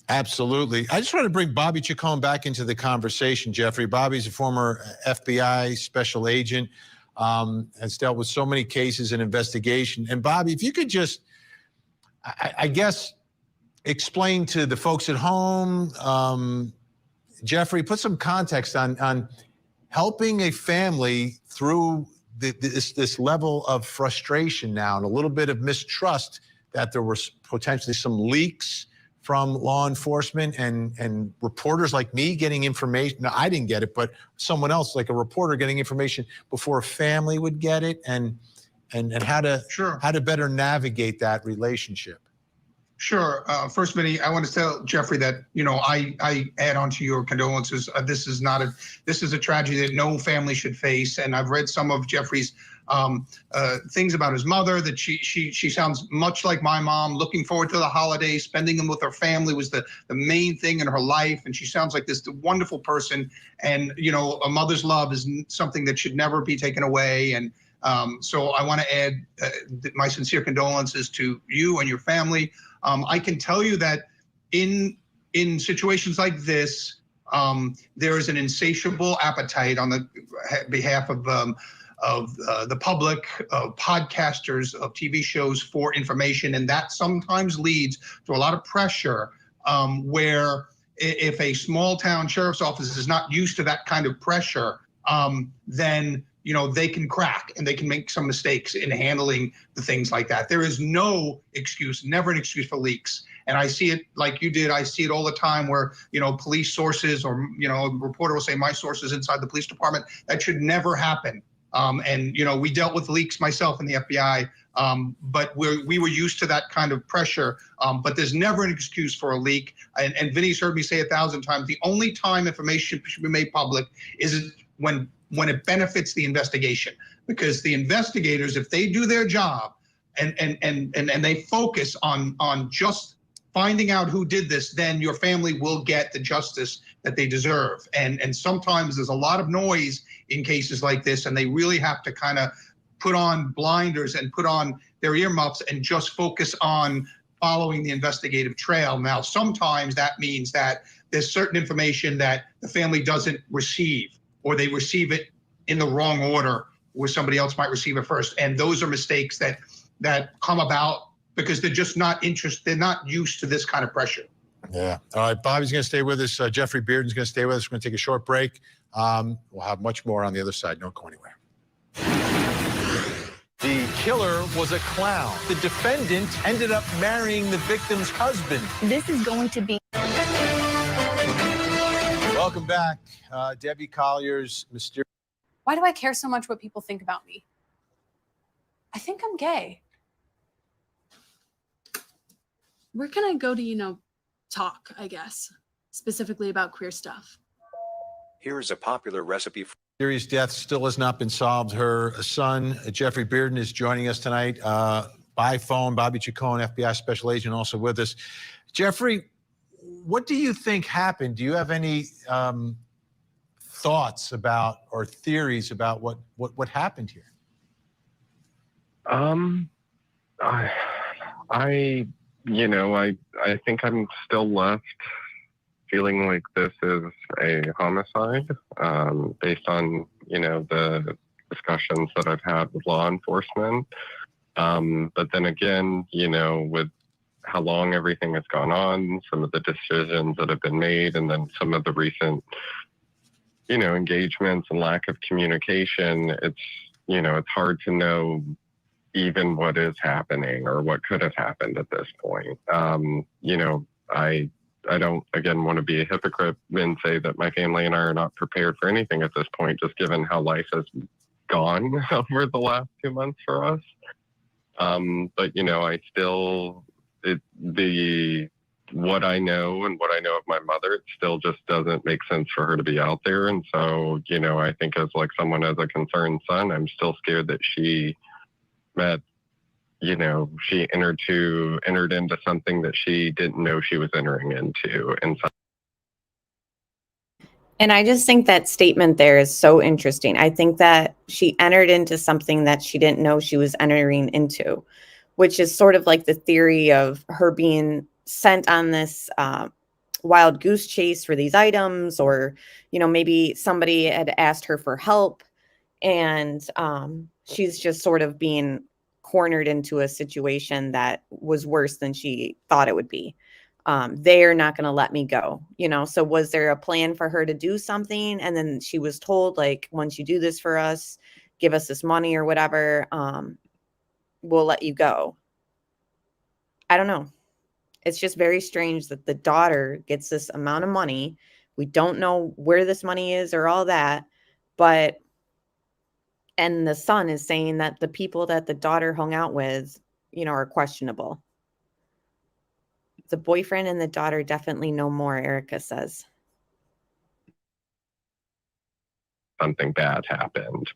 Absolutely. I just want to bring Bobby Chacon back into the conversation, Jeffrey. Bobby's a former FBI special agent, has dealt with so many cases and investigation. And Bobby, if you could just, I guess, explain to the folks at home, Jeffrey, put some context on helping a family through this level of frustration now and a little bit of mistrust that there was potentially some leaks from law enforcement and reporters like me getting information. No, I didn't get it, but someone else, like a reporter, getting information before a family would get it, and how to better navigate that relationship. Sure. First, Vinny, I want to tell Jeffrey that, I add on to your condolences. This is a tragedy that no family should face. And I've read some of Jeffrey's things about his mother, that she sounds much like my mom, looking forward to the holidays, spending them with her family was the main thing in her life. And she sounds like this wonderful person. And, a mother's love is something that should never be taken away. And so I want to add my sincere condolences to you and your family. I can tell you that in situations like this, there is an insatiable appetite on the behalf of the public, of podcasters, of TV shows for information, and that sometimes leads to a lot of pressure where if a small town sheriff's office is not used to that kind of pressure, then they can crack and they can make some mistakes in handling the things like that. There is no excuse, never an excuse for leaks. And I see it like you did. I see it all the time where, police sources or, a reporter will say my sources inside the police department. That should never happen. And we dealt with leaks myself in the FBI, but we were used to that kind of pressure. But there's never an excuse for a leak. And Vinny's heard me say 1,000 times, the only time information should be made public is when it benefits the investigation, because the investigators, if they do their job and they focus on just finding out who did this, then your family will get the justice that they deserve. And sometimes there's a lot of noise in cases like this, and they really have to kind of put on blinders and put on their earmuffs and just focus on following the investigative trail. Now, sometimes that means that there's certain information that the family doesn't receive, or they receive it in the wrong order where somebody else might receive it first. And those are mistakes that come about because they're just not interested. They're not used to this kind of pressure. Yeah. All right. Bobby's going to stay with us. Jeffrey Bearden's going to stay with us. We're going to take a short break. We'll have much more on the other side. Don't go anywhere. The killer was a clown. The defendant ended up marrying the victim's husband. This is going to be... Welcome back. Debbie Collier's mysterious... Why do I care so much what people think about me? I think I'm gay. Where can I go to, talk, I guess, specifically about queer stuff? Here's a popular recipe for... Mysterious death still has not been solved. Her son, Jeffrey Bearden, is joining us tonight by phone. Bobby Chacon, FBI special agent, also with us. Jeffrey, what do you think happened? Do you have any thoughts about or theories about what happened here? I think I'm still left feeling like this is a homicide, based on, the discussions that I've had with law enforcement. But then again, with how long everything has gone on, some of the decisions that have been made, and then some of the recent, engagements and lack of communication, it's hard to know even what is happening or what could have happened at this point. I don't, again, want to be a hypocrite and say that my family and I are not prepared for anything at this point, just given how life has gone over the last 2 months for us. But, I still, what I know and what I know of my mother, it still just doesn't make sense for her to be out there. And so, I think as someone as a concerned son, I'm still scared that she met she entered into something that she didn't know she was entering into. And I just think that statement there is so interesting. I think that she entered into something that she didn't know she was entering into, which is sort of like the theory of her being sent on this wild goose chase for these items, or, maybe somebody had asked her for help, and she's just sort of being cornered into a situation that was worse than she thought it would be. They're not going to let me go, so was there a plan for her to do something, and then she was told, like, once you do this for us, give us this money or whatever, we'll let you go? I don't know. It's just very strange that the daughter gets this amount of money. We don't know where this money is or all that, and the son is saying that the people that the daughter hung out with, are questionable. The boyfriend and the daughter definitely know more, Erica says. Something bad happened.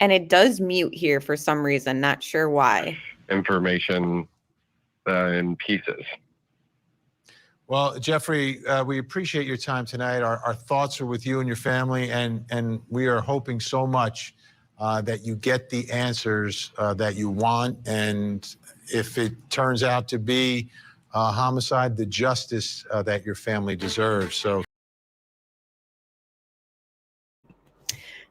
And it does mute here for some reason, not sure why. Information in pieces. Well, Jeffrey, we appreciate your time tonight. Our thoughts are with you and your family, and we are hoping so much that you get the answers that you want. And if it turns out to be a homicide, the justice that your family deserves.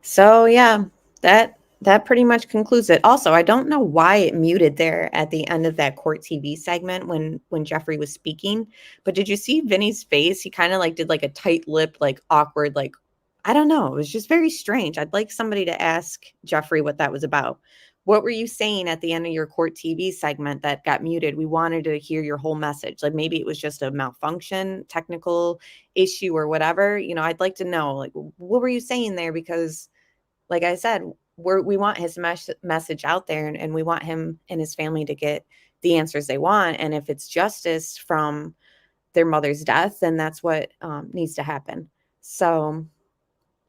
So yeah, that pretty much concludes it. Also, I don't know why it muted there at the end of that court TV segment when Jeffrey was speaking, but did you see Vinny's face? He kind of like did like a tight lip, like awkward, like, I don't know. It was just very strange. I'd like somebody to ask Jeffrey what that was about. What were you saying at the end of your court TV segment that got muted? We wanted to hear your whole message. Like, maybe it was just a malfunction, technical issue or whatever. I'd like to know, like, what were you saying there? Because like I said, we want his message out there, and we want him and his family to get the answers they want. And if it's justice from their mother's death, then that's what needs to happen. So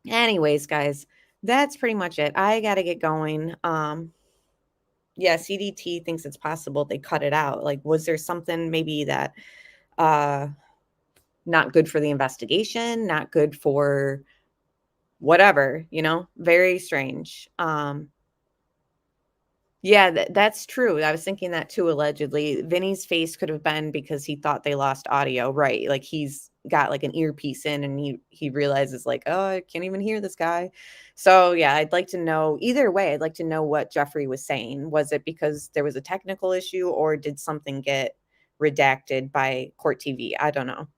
anyways, guys, that's pretty much it. I got to get going. Yeah, CDT thinks it's possible they cut it out. Like, was there something maybe that not good for the investigation, not good for whatever, very strange. Yeah, that's true. I was thinking that too. Allegedly, Vinny's face could have been because he thought they lost audio, right? Like, he's got like an earpiece in, and he realizes, like, oh, I can't even hear this guy. So yeah, I'd like to know, either way, I'd like to know what Jeffrey was saying. Was it because there was a technical issue, or did something get redacted by court TV? I don't know.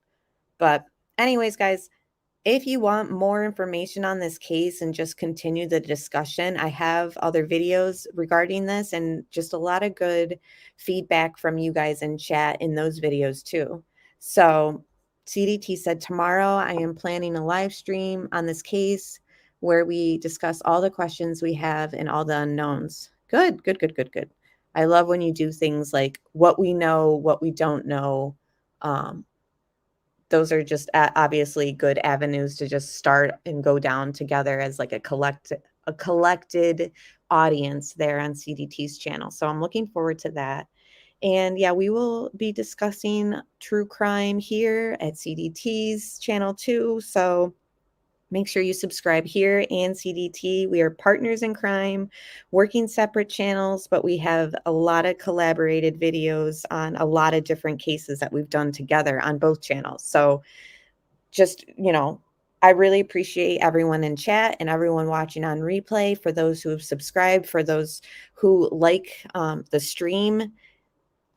But anyways, guys, if you want more information on this case and just continue the discussion, I have other videos regarding this, and just a lot of good feedback from you guys in chat in those videos too. So CDT said, tomorrow I am planning a live stream on this case where we discuss all the questions we have and all the unknowns. Good. I love when you do things like what we know, what we don't know. Those are just obviously good avenues to just start and go down together as like a collected audience there on CDT's channel. So I'm looking forward to that. And yeah, we will be discussing true crime here at CDT's channel too. So make sure you subscribe here and CDT. We are partners in crime, working separate channels, but we have a lot of collaborated videos on a lot of different cases that we've done together on both channels. So just, I really appreciate everyone in chat and everyone watching on replay. For those who have subscribed, for those who like the stream,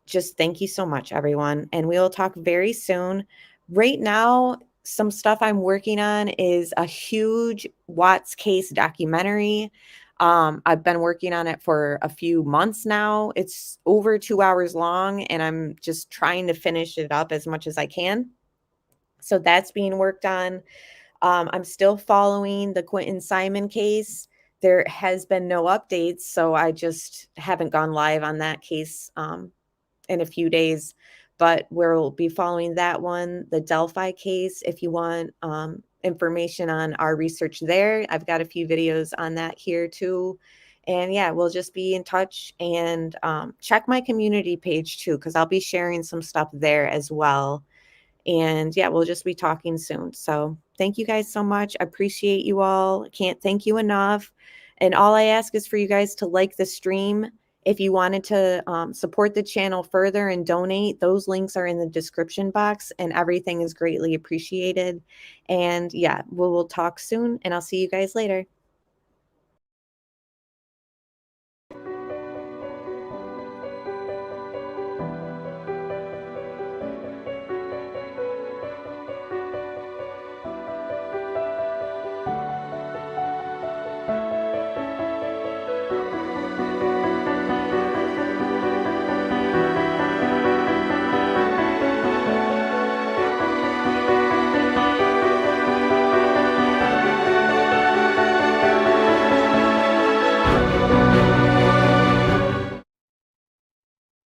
just thank you so much, everyone. And we will talk very soon. Right now, some stuff I'm working on is a huge Watts case documentary. I've been working on it for a few months now. It's over 2 hours long, and I'm just trying to finish it up as much as I can. So that's being worked on. I'm still following the Quentin Simon case. There has been no updates, so I just haven't gone live on that case in a few days, but we'll be following that one. The Delphi case, if you want information on our research there. I've got a few videos on that here too. And yeah, we'll just be in touch, and check my community page too, because I'll be sharing some stuff there as well. And yeah, we'll just be talking soon. So thank you guys so much. I appreciate you all. Can't thank you enough. And all I ask is for you guys to like the stream. If you wanted to support the channel further and donate, those links are in the description box, and everything is greatly appreciated. And yeah, we'll talk soon, and I'll see you guys later.